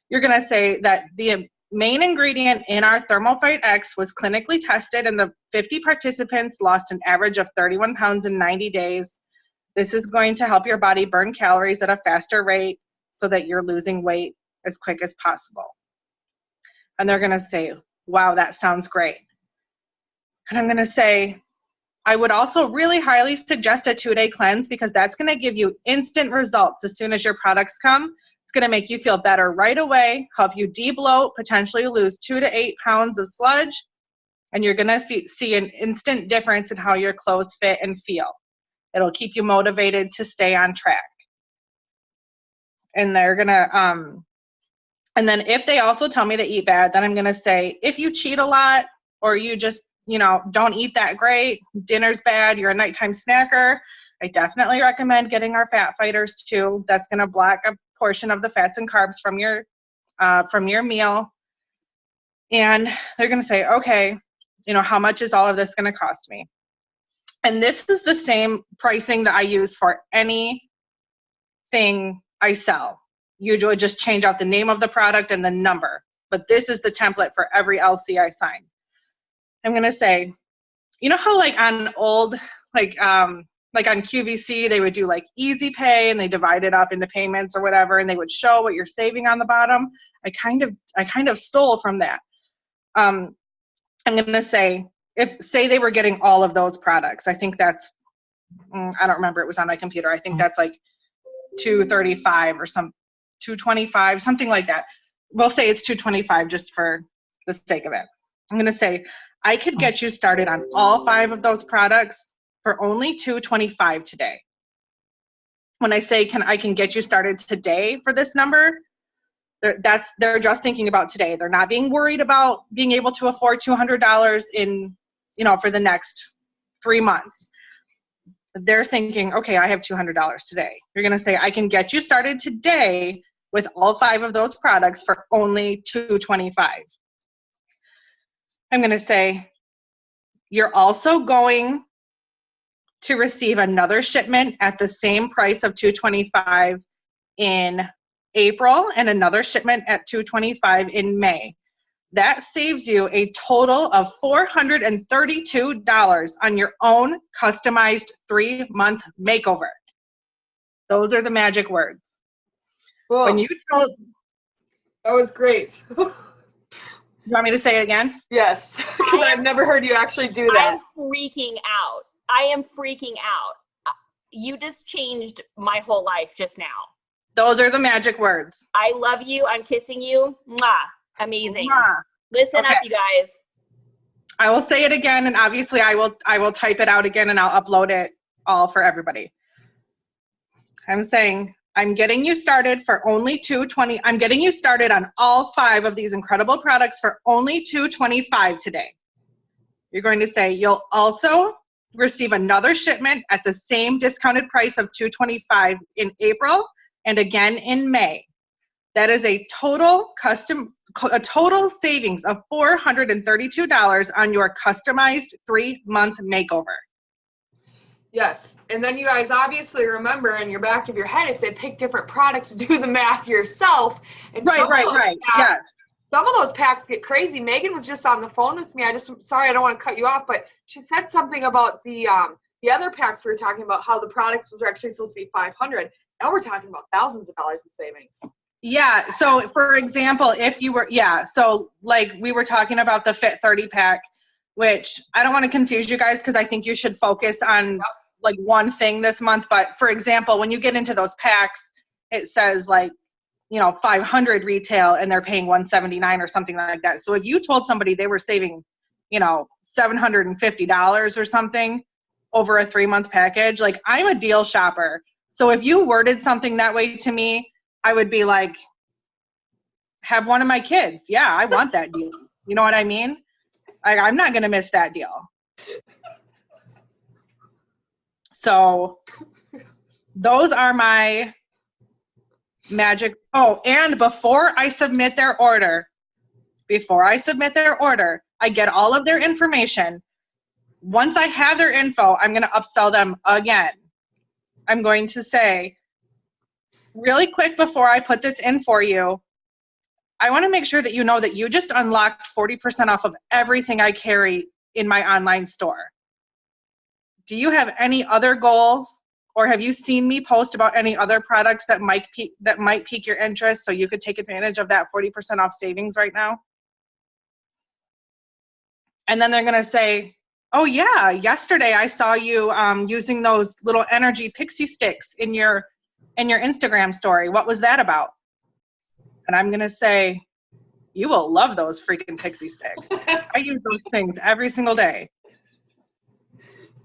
You're going to say that the main ingredient in our Thermo Fight X was clinically tested, and the 50 participants lost an average of 31 pounds in 90 days. This is going to help your body burn calories at a faster rate so that you're losing weight as quick as possible. And they're going to say, wow, that sounds great. And I'm going to say, I would also really highly suggest a 2-day cleanse because that's going to give you instant results as soon as your products come. It's going to make you feel better right away, help you de-bloat, potentially lose 2 to 8 pounds of sludge, and you're going to see an instant difference in how your clothes fit and feel. It'll keep you motivated to stay on track. And they're going to, and then if they also tell me to eat bad, then I'm going to say, if you cheat a lot or you just, don't eat that great, dinner's bad, you're a nighttime snacker, I definitely recommend getting our fat fighters too. That's going to block a portion of the fats and carbs from your meal. And they're going to say, okay, how much is all of this going to cost me? And this is the same pricing that I use for anything I sell. You would just change out the name of the product and the number. But this is the template for every LC I sign. I'm going to say, you know how like on old, like on QVC, they would do like easy pay and they divide it up into payments or whatever, and they would show what you're saving on the bottom. I kind of stole from that. I'm going to say, say they were getting all of those products, I think that's, I don't remember, it was on my computer. I think that's like $235 or $225, something like that. We'll say it's $225 just for the sake of it. I'm going to say, I could get you started on all 5 of those products for only $225 today. When I say I can get you started today for this number, they're just thinking about today. They're not being worried about being able to afford $200 in, for the next 3 months. They're thinking, okay, I have $200 today. You're going to say, I can get you started today with all 5 of those products for only $225. I'm going to say, you're also going to receive another shipment at the same price of $225 in April and another shipment at $225 in May. That saves you a total of $432 on your own customized 3-month makeover. Those are the magic words. Cool. When you tell, that was great. You want me to say it again? Yes, because I've never heard you actually do that. I'm freaking out. I am freaking out. You just changed my whole life just now. Those are the magic words. I love you. I'm kissing you. Mwah. Amazing. Mwah. Listen up, you guys. I will say it again, and obviously I will type it out again, and I'll upload it all for everybody. I'm saying, I'm getting you started for only $220. I'm getting you started on all 5 of these incredible products for only $225 today. You're going to say, you'll also receive another shipment at the same discounted price of $225 in April and again in May. That is a total savings of $432 on your customized 3-month makeover. Yes, and then you guys obviously remember in your back of your head, if they pick different products, do the math yourself. And right. Yes. Some of those packs get crazy. Megan was just on the phone with me. Sorry, I don't want to cut you off, but she said something about the other packs we were talking about, how the products was actually supposed to be $500. Now we're talking about thousands of dollars in savings. Yeah. So for example, so like we were talking about the Fit 30 pack, which I don't want to confuse you guys because I think you should focus on like one thing this month. But for example, when you get into those packs, it says like, 500 retail and they're paying $179 or something like that. So if you told somebody they were saving, $750 or something over a 3-month package, like I'm a deal shopper. So if you worded something that way to me, I would be like, have one of my kids. Yeah, I want that deal. You know what I mean? I'm not going to miss that deal. So those are my magic. Oh, and before I submit their order, I get all of their information. Once I have their info, I'm going to upsell them again. I'm going to say, really quick before I put this in for you, I want to make sure that you know that you just unlocked 40% off of everything I carry in my online store. Do you have any other goals, or have you seen me post about any other products that might pique your interest so you could take advantage of that 40% off savings right now? And then they're going to say, oh yeah, yesterday I saw you using those little energy pixie sticks in your Instagram story. What was that about? And I'm going to say, you will love those freaking pixie sticks. I use those things every single day.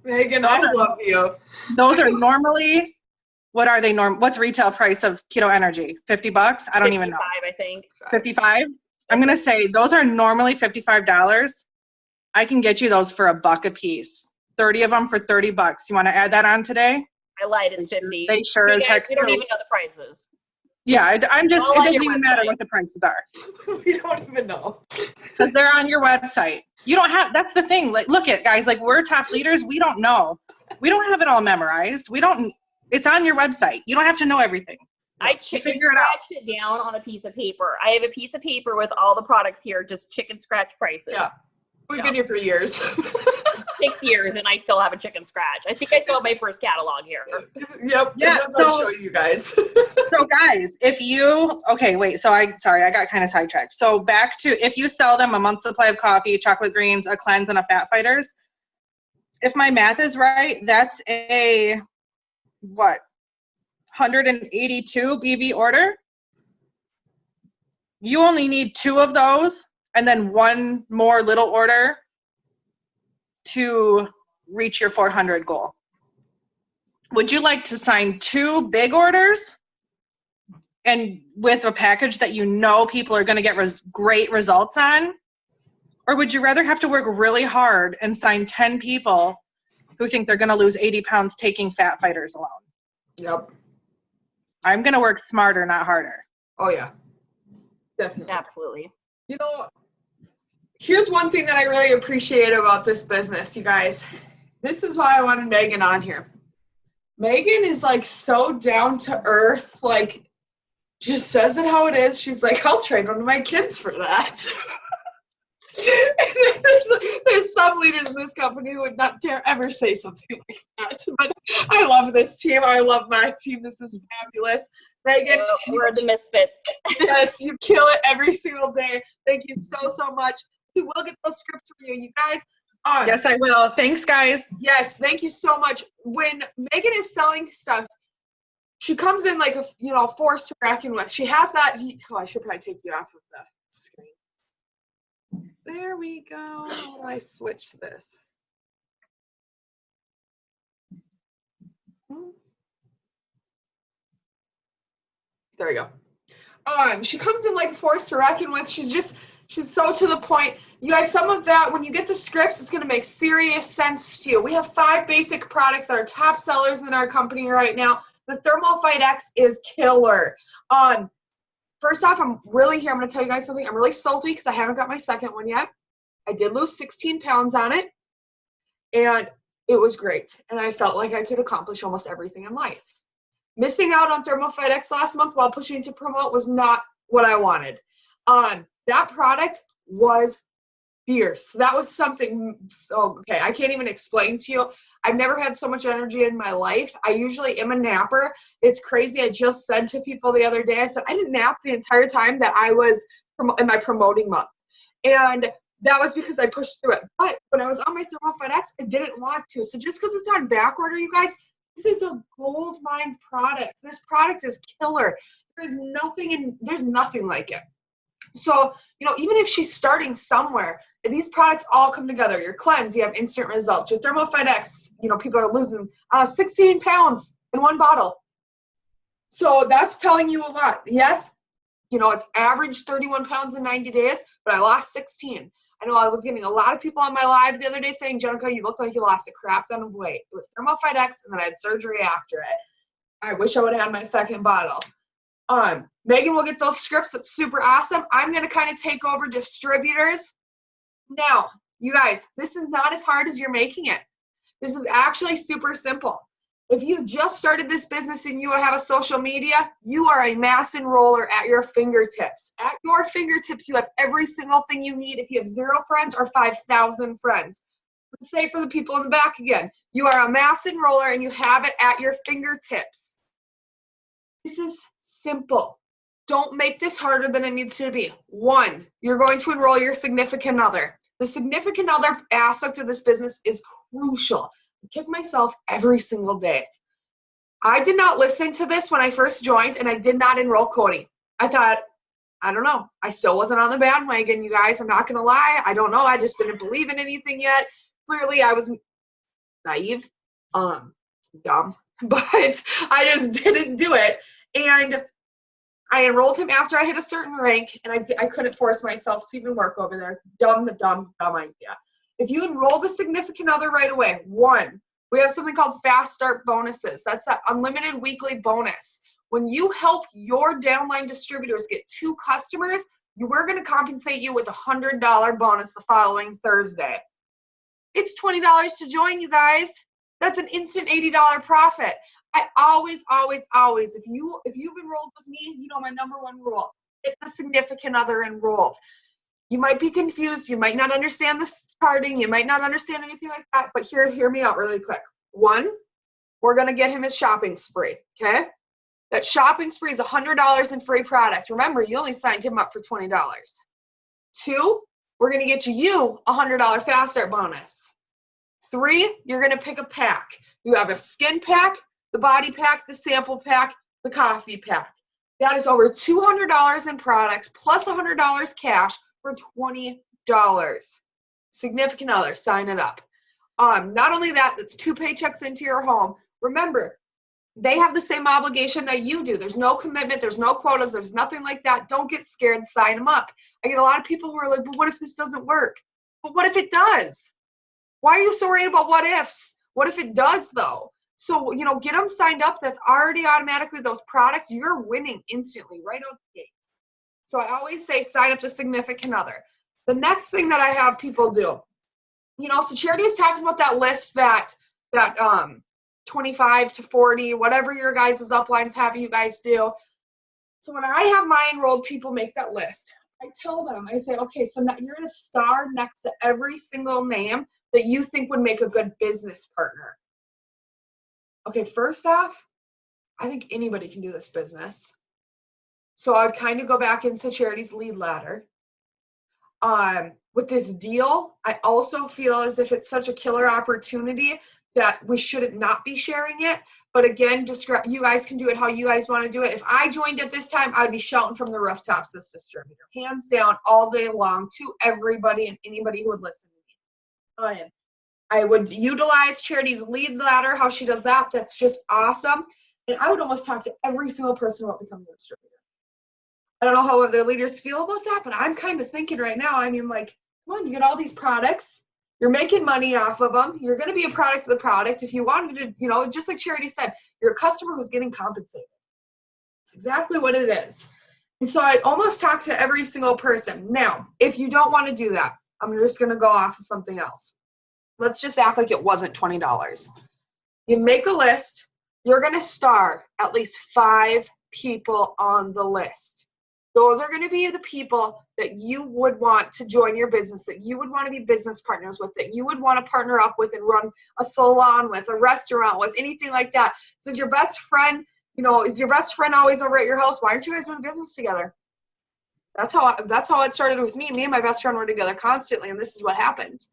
Megan, I love you. Those are normally, what are they what's retail price of Keto Energy? $50? I don't even know. 55, I think. 55? I'm going to say those are normally $55. I can get you those for $1 a piece. 30 of them for $30. You want to add that on today? I lied, it's 50. They sure as heck We don't even know the prices. Yeah, it doesn't even matter what the prices are. We don't even know. Because they're on your website. You don't have, that's the thing. Like, look at guys, like we're top leaders. We don't know. We don't have it all memorized. It's on your website. You don't have to know everything. I chicken figure it out. scratch it down on a piece of paper. I have a piece of paper with all the products here, just chicken scratch prices. Yeah. We've been here for years. 6 years and I still have a chicken scratch. I think I still have my first catalog here. Yep. Yeah, I'll show you guys. So guys, I got kind of sidetracked. So back to, if you sell them a month's supply of coffee, chocolate greens, a cleanse, and a fat fighters, if my math is right, that's a, 182 BV order? You only need 2 of those and then 1 more little order to reach your 400 goal. Would you like to sign 2 big orders and with a package that you know people are going to get great results on? Or would you rather have to work really hard and sign 10 people who think they're going to lose 80 pounds taking fat fighters alone? Yep. I'm going to work smarter, not harder. Oh, yeah. Definitely. Absolutely. You know, here's one thing that I really appreciate about this business, you guys. This is why I wanted Megan on here. Megan is like so down to earth, like just says it how it is. She's like, I'll trade one of my kids for that. And there's some leaders in this company who would not dare ever say something like that. But I love this team. I love my team. This is fabulous. Megan, we're the misfits. Yes, you kill it every single day. Thank you so much. We will get those scripts for you guys. Yes, I will. Thanks, guys. Yes, thank you so much. When Megan is selling stuff, she comes in like a force to reckon with. She has that. Oh, I should probably take you off of the screen. There we go. How do I switch this? There we go. She comes in like a force to reckon with. She's so to the point. You guys, some of that, when you get the scripts, it's going to make serious sense to you. We have 5 basic products that are top sellers in our company right now. The Thermal Fight X is killer. First off, I'm going to tell you guys something. I'm really salty because I haven't got my second one yet. I did lose 16 pounds on it, and it was great. And I felt like I could accomplish almost everything in life. Missing out on Thermal Fight X last month while pushing to promote was not what I wanted. That product was fierce. That was something, okay, I can't even explain to you. I've never had so much energy in my life. I usually am a napper. It's crazy. I just said to people the other day, I said, I didn't nap the entire time that I was in my promoting month. And that was because I pushed through it. But when I was on my Thermal Fight X, I didn't want to. So just because it's on back order, you guys, this is a gold mine product. This product is killer. There's nothing like it. So, even if she's starting somewhere, these products all come together. Your cleanse, you have instant results. Your Thermal Fight X, people are losing 16 pounds in 1 bottle. So that's telling you a lot. Yes, it's average 31 pounds in 90 days, but I lost 16. I know I was getting a lot of people on my live the other day saying, Jenica, you look like you lost a crap ton of weight. It was Thermal Fight X, and then I had surgery after it. I wish I would have had my second bottle. Megan will get those scripts. That's super awesome. I'm going to kind of take over distributors. Now, you guys, this is not as hard as you're making it. This is actually super simple. If you've just started this business and you have a social media, you are a mass enroller at your fingertips. At your fingertips, you have every single thing you need if you have 0 friends or 5,000 friends. Let's say for the people in the back again, you are a mass enroller and you have it at your fingertips. This is simple. Don't make this harder than it needs to be. 1, you're going to enroll your significant other. The significant other aspect of this business is crucial. I kick myself every single day. I did not listen to this when I first joined, and I did not enroll Cody. I thought, I don't know. I still wasn't on the bandwagon, you guys. I'm not going to lie. I don't know. I just didn't believe in anything yet. Clearly, I was naive, dumb, but I just didn't do it. And I enrolled him after I hit a certain rank, and I couldn't force myself to even work over there. Dumb idea. If you enroll the significant other right away, 1, we have something called fast start bonuses. That's that unlimited weekly bonus. When you help your downline distributors get 2 customers, we're going to compensate you with a $100 bonus the following Thursday. It's $20 to join, you guys. That's an instant $80 profit. I always, if you've enrolled with me, you know my number one rule: get the significant other enrolled. You might be confused. You might not understand the charting. You might not understand anything like that. But hear me out really quick. One, we're going to get him his shopping spree, okay? That shopping spree is $100 in free product. Remember, you only signed him up for $20. Two, we're going to get you a $100 fast start bonus. Three, you're going to pick a pack. You have a skin pack, the body pack, the sample pack, the coffee pack. That is over $200 in products plus $100 cash for $20. Significant other, sign it up. Not only that, that's 2 paychecks into your home. Remember, they have the same obligation that you do. There's no commitment, there's no quotas, there's nothing like that. Don't get scared, sign them up. I get a lot of people who are like, but what if this doesn't work? But what if it does? Why are you so worried about what ifs? What if it does though? So, get them signed up. That's already automatically those products. You're winning instantly right out the gate. So I always say sign up the significant other. The next thing that I have people do, so Charity is talking about that list that 25 to 40, whatever your guys' uplines have you guys do. So when I have my enrolled people make that list, I tell them, I say, okay, so now you're going to star next to every single name that you think would make a good business partner. Okay, first off, I think anybody can do this business. So I would kind of go back into Charity's lead ladder. With this deal, I also feel as if it's such a killer opportunity that we shouldn't not be sharing it. But again, you guys can do it how you guys want to do it. If I joined at this time, I would be shouting from the rooftops this distributor, hands down, all day long to everybody and anybody who would listen to me. I would utilize Charity's lead ladder, how she does that. That's just awesome. And I would almost talk to every single person about becoming a distributor. I don't know how other leaders feel about that, but I'm kind of thinking right now, come on, you get all these products. You're making money off of them. You're going to be a product of the product. If you wanted to, just like Charity said, you're a customer who's getting compensated. It's exactly what it is. And so I almost talk to every single person. Now, if you don't want to do that, I'm just going to go off of something else. Let's just act like it wasn't $20. You make a list. You're going to star at least 5 people on the list. Those are going to be the people that you would want to join your business, that you would want to be business partners with, that you would want to partner up with and run a salon with, a restaurant with, anything like that. So is your best friend always over at your house? Why aren't you guys doing business together? That's how it started with me. Me and my best friend were together constantly, and this is what happened.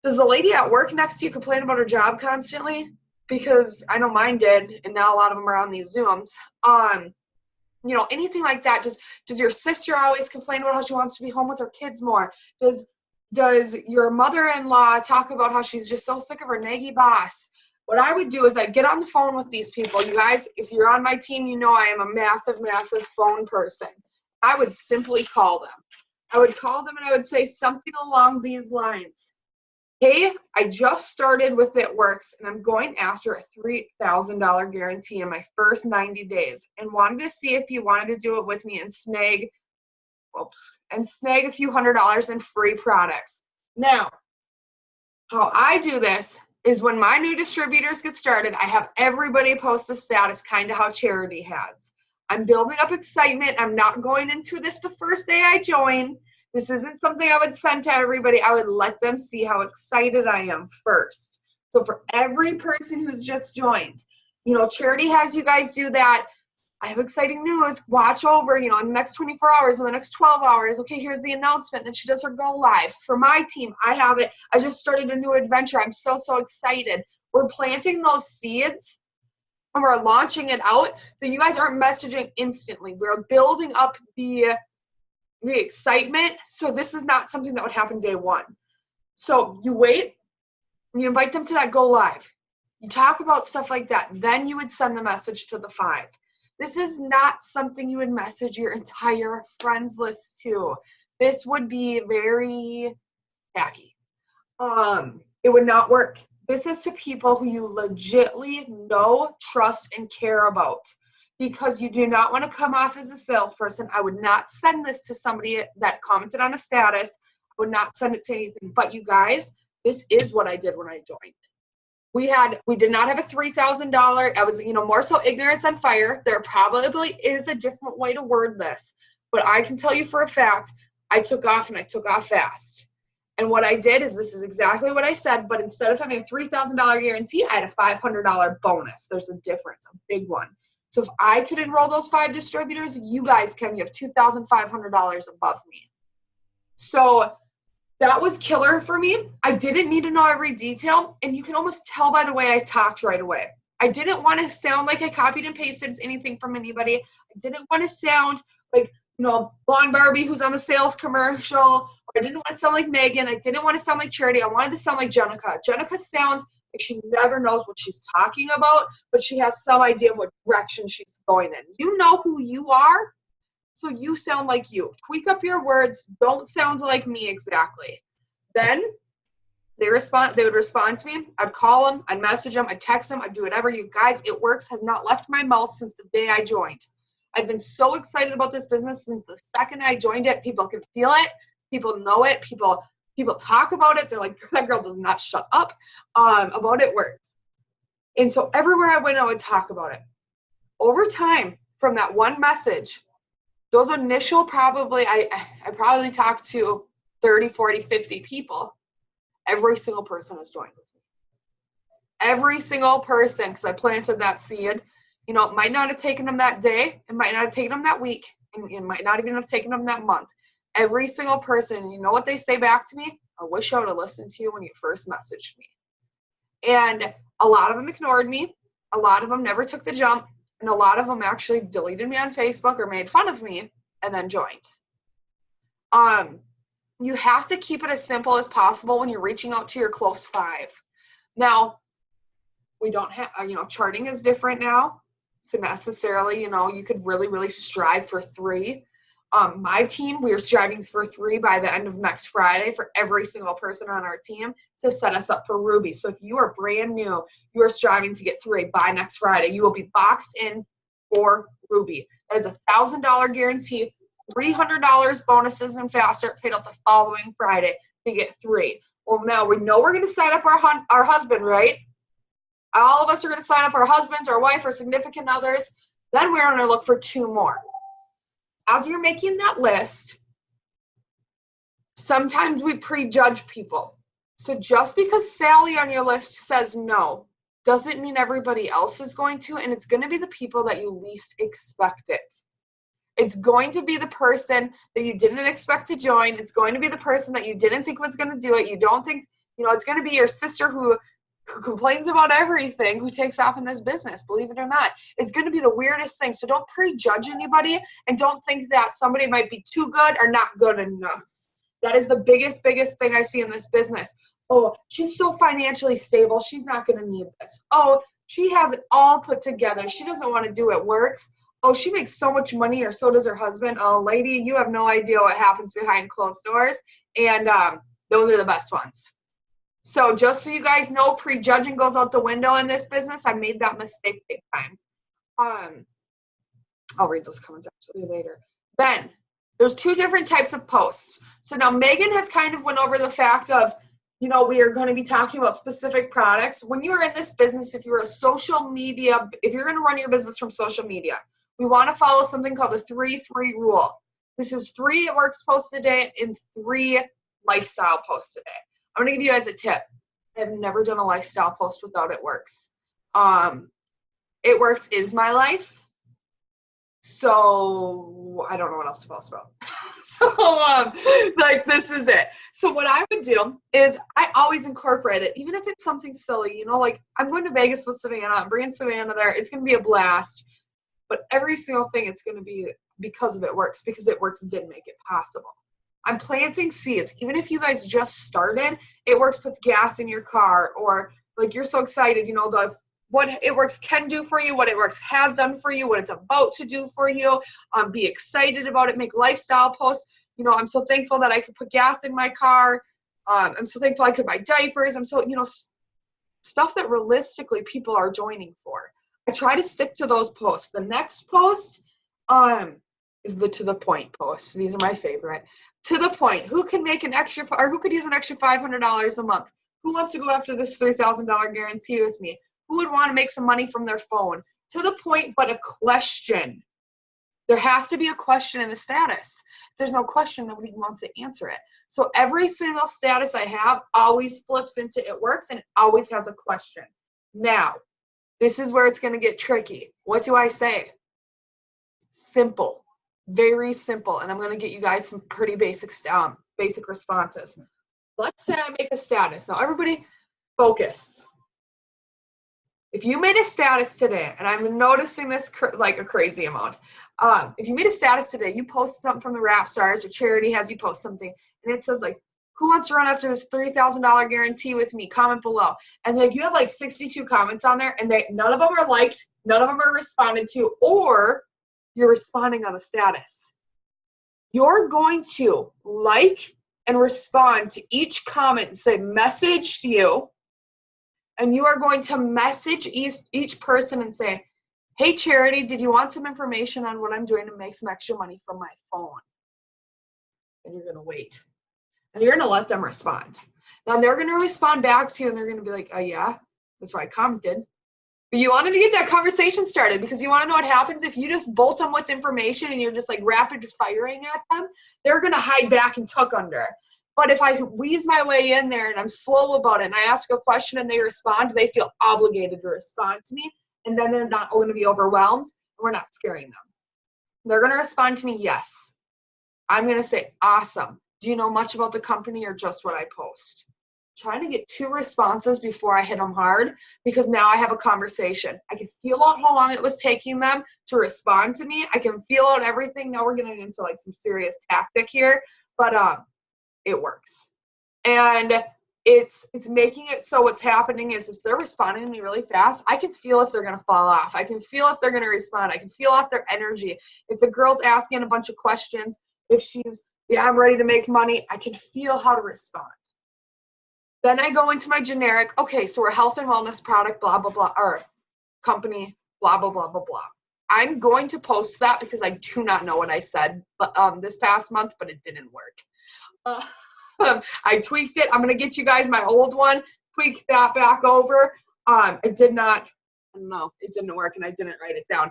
Does the lady at work next to you complain about her job constantly? Because I know mine did, and now a lot of them are on these Zooms. Anything like that. Does your sister always complain about how she wants to be home with her kids more? Does your mother-in-law talk about how she's just so sick of her naggy boss? What I would do is I'd get on the phone with these people. You guys, if you're on my team, I am a massive, massive phone person. I would simply call them. I would call them and I would say something along these lines. Hey, I just started with It Works, and I'm going after a $3,000 guarantee in my first 90 days and wanted to see if you wanted to do it with me and snag a few $100s in free products. Now, how I do this is when my new distributors get started, I have everybody post a status, kind of how Charity has. I'm building up excitement. I'm not going into this the first day I join. This isn't something I would send to everybody. I would let them see how excited I am first. So for every person who's just joined, Charity has you guys do that. I have exciting news. Watch over, in the next 24 hours, in the next 12 hours. Okay, here's the announcement. Then she does her go live. For my team, I have it. I just started a new adventure. I'm so, so excited. We're planting those seeds and we're launching it out. So you guys aren't messaging instantly. We're building up the excitement. So this is not something that would happen day one. So you wait, you invite them to that go live. You talk about stuff like that. Then you would send the message to the 5. This is not something you would message your entire friends list to. This would be very tacky. It would not work. This is to people who you legitimately know, trust, and care about. Because you do not want to come off as a salesperson. I would not send this to somebody that commented on a status. I would not send it to anything. But you guys, this is what I did when I joined. We did not have a $3,000. I was, more so ignorance on fire. There probably is a different way to word this, but I can tell you for a fact, I took off and I took off fast. And what I did is this is exactly what I said, but instead of having a $3,000 guarantee, I had a $500 bonus. There's a difference, a big one. So if I could enroll those 5 distributors, you guys can. You have $2,500 above me. So that was killer for me. I didn't need to know every detail, and you can almost tell by the way I talked right away. I didn't want to sound like I copied and pasted anything from anybody. I didn't want to sound like, Blonde Barbie who's on the sales commercial, or I didn't want to sound like Megan. I didn't want to sound like Charity. I wanted to sound like Jenica. Jenica sounds like she never knows what she's talking about, but she has some idea of what direction she's going in. You know who you are, so you sound like you. Tweak up your words. Don't sound like me exactly. Then they would respond to me. I'd call them. I'd message them. I'd text them. I'd do whatever. You guys, It Works has not left my mouth since the day I joined. I've been so excited about this business since the second I joined it. People can feel it. People know it. People talk about it. They're like, that girl does not shut up about It Works. And so everywhere I went, I would talk about it. Over time, from that one message, those initial I probably talked to 30, 40, 50 people. Every single person has joined with me. Every single person, because I planted that seed. It might not have taken them that day. It might not have taken them that week. And it might not even have taken them that month. Every single person, you know what they say back to me? I wish I would have listened to you when you first messaged me. And a lot of them ignored me. A lot of them never took the jump. And a lot of them actually deleted me on Facebook or made fun of me and then joined. You have to keep it as simple as possible when you're reaching out to your close 5. Now, we don't have, charting is different now. So necessarily, you could really, really strive for 3. My team, we are striving for 3 by the end of next Friday for every single person on our team to set us up for Ruby. So if you are brand new, you are striving to get 3 by next Friday. You will be boxed in for Ruby. That is a $1,000 guarantee, $300 bonuses and fast start paid out the following Friday to get 3. Well, now we know we're going to sign up our husband, right? All of us are going to sign up our husbands, our wife, our significant others. Then we're going to look for 2 more. As you're making that list, sometimes we prejudge people. So just because Sally on your list says no, doesn't mean everybody else is going to, and it's going to be the people that you least expect it. It's going to be the person that you didn't expect to join. It's going to be the person that you didn't think was going to do it. You don't think, it's going to be your sister who complains about everything, who takes off in this business, believe it or not. It's going to be the weirdest thing. So don't prejudge anybody and don't think that somebody might be too good or not good enough. That is the biggest thing I see in this business. Oh, she's so financially stable. She's not going to need this. Oh, she has it all put together. She doesn't want to do It Works. Oh, she makes so much money, or so does her husband. Oh, lady, you have no idea what happens behind closed doors. And those are the best ones. So just so you guys know, prejudging goes out the window in this business. I made that mistake big time. I'll read those comments actually later. Then there's 2 different types of posts. So now Megan has kind of went over the fact of, we are going to be talking about specific products. When you are in this business, if you're if you're going to run your business from social media, we want to follow something called the 3-3 rule. This is 3 It Works posts a day and 3 lifestyle posts a day. I'm going to give you guys a tip. I've never done a lifestyle post without It Works. It Works is my life. So I don't know what else to post about. This is it. So what I would do is I always incorporate it, even if it's something silly, I'm going to Vegas with Savannah. I'm bringing Savannah there. It's going to be a blast. But every single thing, it's going to be because of It Works, because It Works did make it possible. I'm planting seeds. Even if you guys just started, It Works puts gas in your car, or you're so excited, what It Works can do for you, what It Works has done for you, what it's about to do for you. Be excited about it. Make lifestyle posts. I'm so thankful that I could put gas in my car. I'm so thankful I could buy diapers. I'm so, stuff that realistically people are joining for. I try to stick to those posts. The next post is the to the point post. These are my favorite. To the point. Who can make who could use an extra $500 a month? Who wants to go after this $3,000 guarantee with me? Who would want to make some money from their phone? To the point, but a question. There has to be a question in the status. If there's no question, nobody wants to answer it. So every single status I have always flips into It Works and it always has a question. Now, this is where it's going to get tricky. What do I say? Simple. Very simple. And I'm going to get you guys some pretty basic responses. Let's say I make a status. Now, everybody focus. If you made a status today, and I'm noticing this like a crazy amount, if you made a status today, you post something from the Rap Stars or charity has you post something, and it says like, who wants to run after this $3,000 guarantee with me? Comment below. And like you have like 62 comments on there, and none of them are liked, none of them are responded to, or you're responding on a status. You're going to like and respond to each comment and say, message you. And you are going to message each person and say, hey, charity, did you want some information on what I'm doing to make some extra money from my phone? And you're going to wait. And you're going to let them respond. Now, they're going to respond back to you, and they're going to be like, oh, yeah, that's why I commented. But you wanted to get that conversation started because you want to know what happens if you just bolt them with information and you're just like rapid firing at them. They're going to hide back and tuck under. But if I wheeze my way in there and I'm slow about it and I ask a question and they respond, they feel obligated to respond to me. And then they're not going to be overwhelmed and we're not scaring them. They're going to respond to me, yes. I'm going to say, awesome. Do you know much about the company or just what I post? Trying to get 2 responses before I hit them hard because now I have a conversation. I can feel out how long it was taking them to respond to me. I can feel out everything. Now we're getting into like some serious tactic here, but it works. And it's making it so what's happening is they're responding to me really fast. I can feel if they're going to fall off. I can feel if they're going to respond. I can feel off their energy. If the girl's asking a bunch of questions, if she's, yeah, I'm ready to make money, I can feel how to respond. Then I go into my generic, okay, so we're health and wellness product, blah, blah, blah, or company, blah, blah, blah, blah, blah. I'm going to post that because I do not know what I said this past month, but it didn't work. I tweaked it. I'm going to get you guys my old one, tweak that back over. It didn't work and I didn't write it down.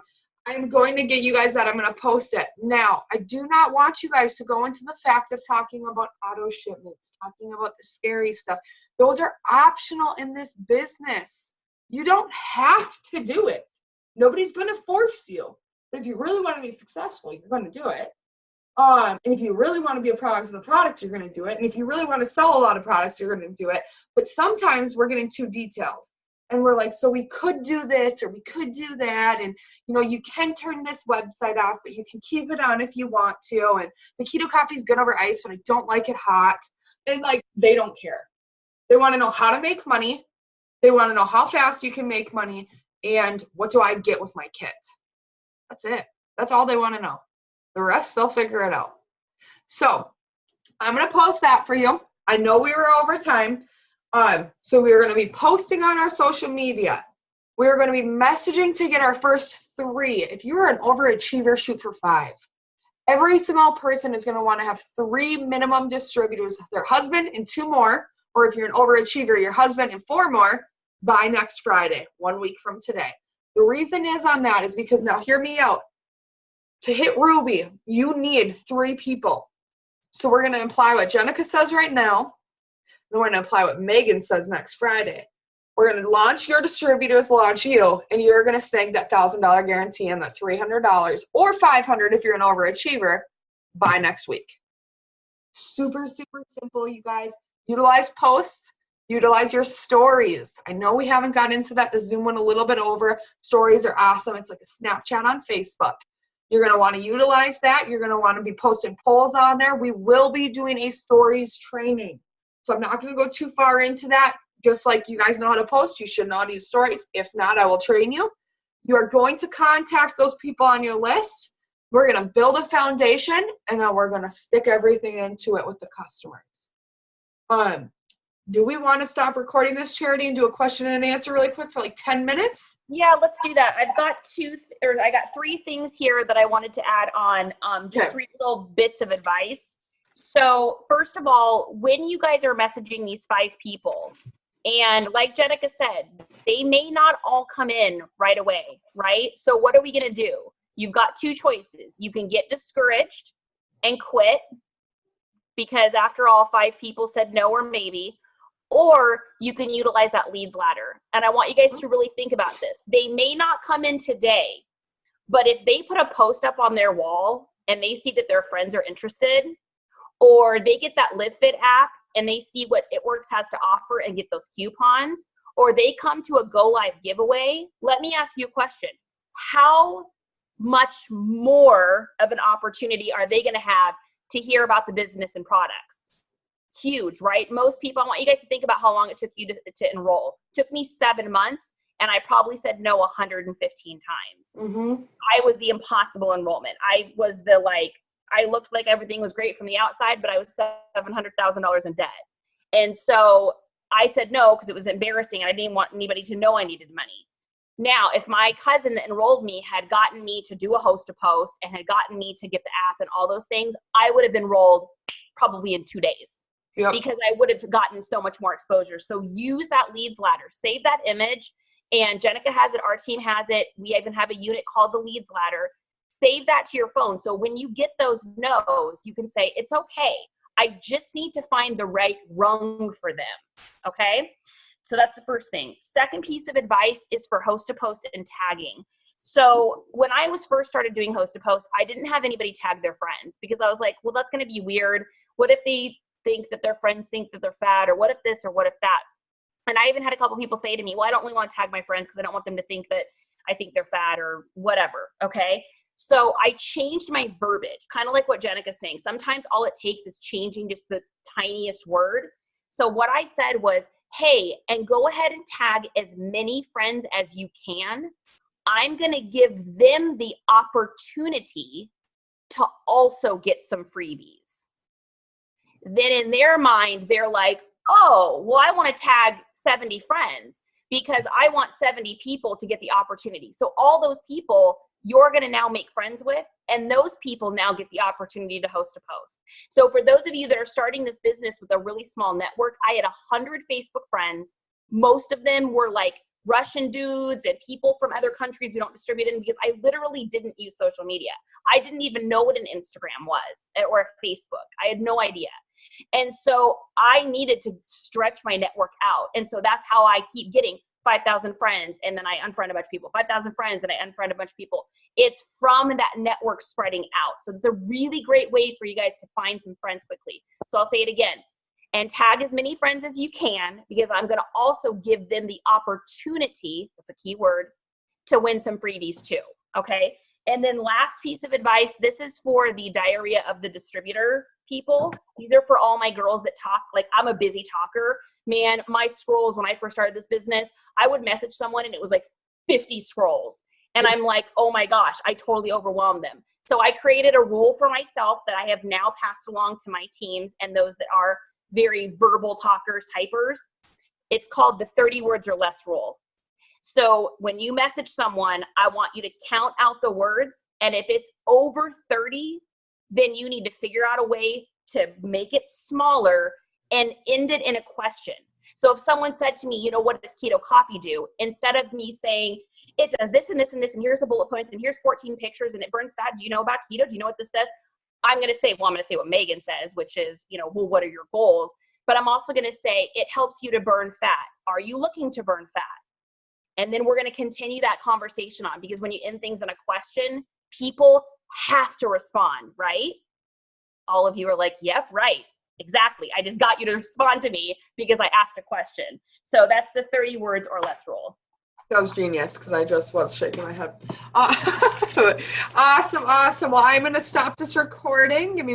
I'm going to get you guys that. I'm going to post it. Now, I do not want you guys to go into the fact of talking about auto shipments, talking about the scary stuff. Those are optional in this business. You don't have to do it. Nobody's going to force you. But if you really want to be successful, you're going to do it. And if you really want to be a product of the products, you're going to do it. And if you really want to sell a lot of products, you're going to do it. But sometimes we're getting too detailed. And we're like, so we could do this or we could do that. And, you know, you can turn this website off, but you can keep it on if you want to. And the keto coffee is good over ice, but I don't like it hot. And, like, they don't care. They want to know how to make money. They want to know how fast you can make money. And what do I get with my kit? That's it. That's all they want to know. The rest, they'll figure it out. So I'm going to post that for you. I know we were over time. So we're going to be posting on our social media. We're going to be messaging to get our first 3. If you're an overachiever, shoot for 5. Every single person is going to want to have 3 minimum distributors, their husband and 2 more. Or if you're an overachiever, your husband and 4 more by next Friday, 1 week from today. The reason is on that is because, now hear me out. To hit Ruby, you need 3 people. So we're going to apply what Jenica says right now. And we're going to apply what Megan says next Friday. We're going to launch your distributors, launch you, and you're going to snag that $1,000 guarantee and that $300 or $500 if you're an overachiever by next week. Super, super simple, you guys. Utilize posts. Utilize your stories. I know we haven't got into that. The Zoom went a little bit over. Stories are awesome. It's like a Snapchat on Facebook. You're going to want to utilize that. You're going to want to be posting polls on there. We will be doing a stories training. So I'm not going to go too far into that. Just like you guys know how to post, you should know how to use stories. If not, I will train you. You are going to contact those people on your list. We're going to build a foundation, and then we're going to stick everything into it with the customers. Do we want to stop recording this, Charity, and do a question and answer really quick for like 10 minutes? Yeah, let's do that. I got 3 things here that I wanted to add on, just 3 little bits of advice. So first of all, when you guys are messaging these 5 people, And like Jenica said, they may not all come in right away, right? So what are we going to do? You've got two choices. You can get discouraged and quit because after all, 5 people said no or maybe, or you can utilize that leads ladder. And I want you guys to really think about this. They may not come in today, but if they put a post up on their wall and they see that their friends are interested, or they get that LiveFit app and they see what ItWorks has to offer and get those coupons, or they come to a Go Live giveaway, let me ask you a question. How much more of an opportunity are they going to have to hear about the business and products? Huge, right? Most people, I want you guys to think about how long it took you to enroll. It took me 7 months, and I probably said no 115 times. I was the impossible enrollment. I was the I looked like everything was great from the outside, but I was $700,000 in debt. And so I said no because it was embarrassing and I didn't want anybody to know I needed money. Now, if my cousin that enrolled me had gotten me to do a host to post and had gotten me to get the app and all those things, I would have enrolled probably in 2 days because I would have gotten so much more exposure. So use that leads ladder, save that image. And Jenica has it, our team has it. We even have a unit called the leads ladder. Save that to your phone. So when you get those no's, you can say, it's okay. I just need to find the right rung for them. Okay. So that's the first thing. Second piece of advice is for host to post and tagging. So when I was first started doing host to post, I didn't have anybody tag their friends because I was like, well, that's going to be weird. What if they think that their friends think that they're fat, or what if this or what if that? And I even had a couple people say to me, well, I don't really want to tag my friends because I don't want them to think that I think they're fat or whatever. Okay. So I changed my verbiage, kind of like what Jenica's saying. Sometimes all it takes is changing just the tiniest word. So what I said was, hey, and go ahead and tag as many friends as you can. I'm going to give them the opportunity to also get some freebies. Then in their mind, they're like, oh, well, I want to tag 70 friends because I want 70 people to get the opportunity. So all those people you're going to now make friends with, and those people now get the opportunity to host a post. So for those of you that are starting this business with a really small network, I had 100 Facebook friends. Most of them were like Russian dudes and people from other countries we don't distribute in because I literally didn't use social media. I didn't even know what an Instagram was or a Facebook. I had no idea. And so I needed to stretch my network out. And so that's how I keep getting 5,000 friends, and then I unfriend a bunch of people, 5,000 friends, and I unfriend a bunch of people. It's from that network spreading out. So it's a really great way for you guys to find some friends quickly. So I'll say it again, and tag as many friends as you can, because I'm going to also give them the opportunity, that's a key word, to win some freebies too. Okay. And then last piece of advice, this is for the diarrhea of the distributor people. These are for all my girls that talk, like I'm a busy talker. Man, my scrolls when I first started this business, I would message someone and it was like 50 scrolls. And I'm like, oh my gosh, I totally overwhelmed them. So I created a rule for myself that I have now passed along to my teams and those that are very verbal talkers, typers. It's called the 30 words or less rule. So when you message someone, I want you to count out the words. And if it's over 30, then you need to figure out a way to make it smaller and end it in a question. So if someone said to me, you know, what does keto coffee do? Instead of me saying, it does this and this and this, and here's the bullet points, and here's 14 pictures, and it burns fat. Do you know about keto? Do you know what this does? I'm going to say, well, I'm going to say what Megan says, which is, you know, well, what are your goals? But I'm also going to say, it helps you to burn fat. Are you looking to burn fat? And then we're going to continue that conversation on, because when you end things in a question, people have to respond, right? All of you are like, yep, right. Exactly. I just got you to respond to me because I asked a question. So that's the 30 words or less rule. That was genius because I just was shaking my head. So awesome. Well, I'm going to stop this recording. Give me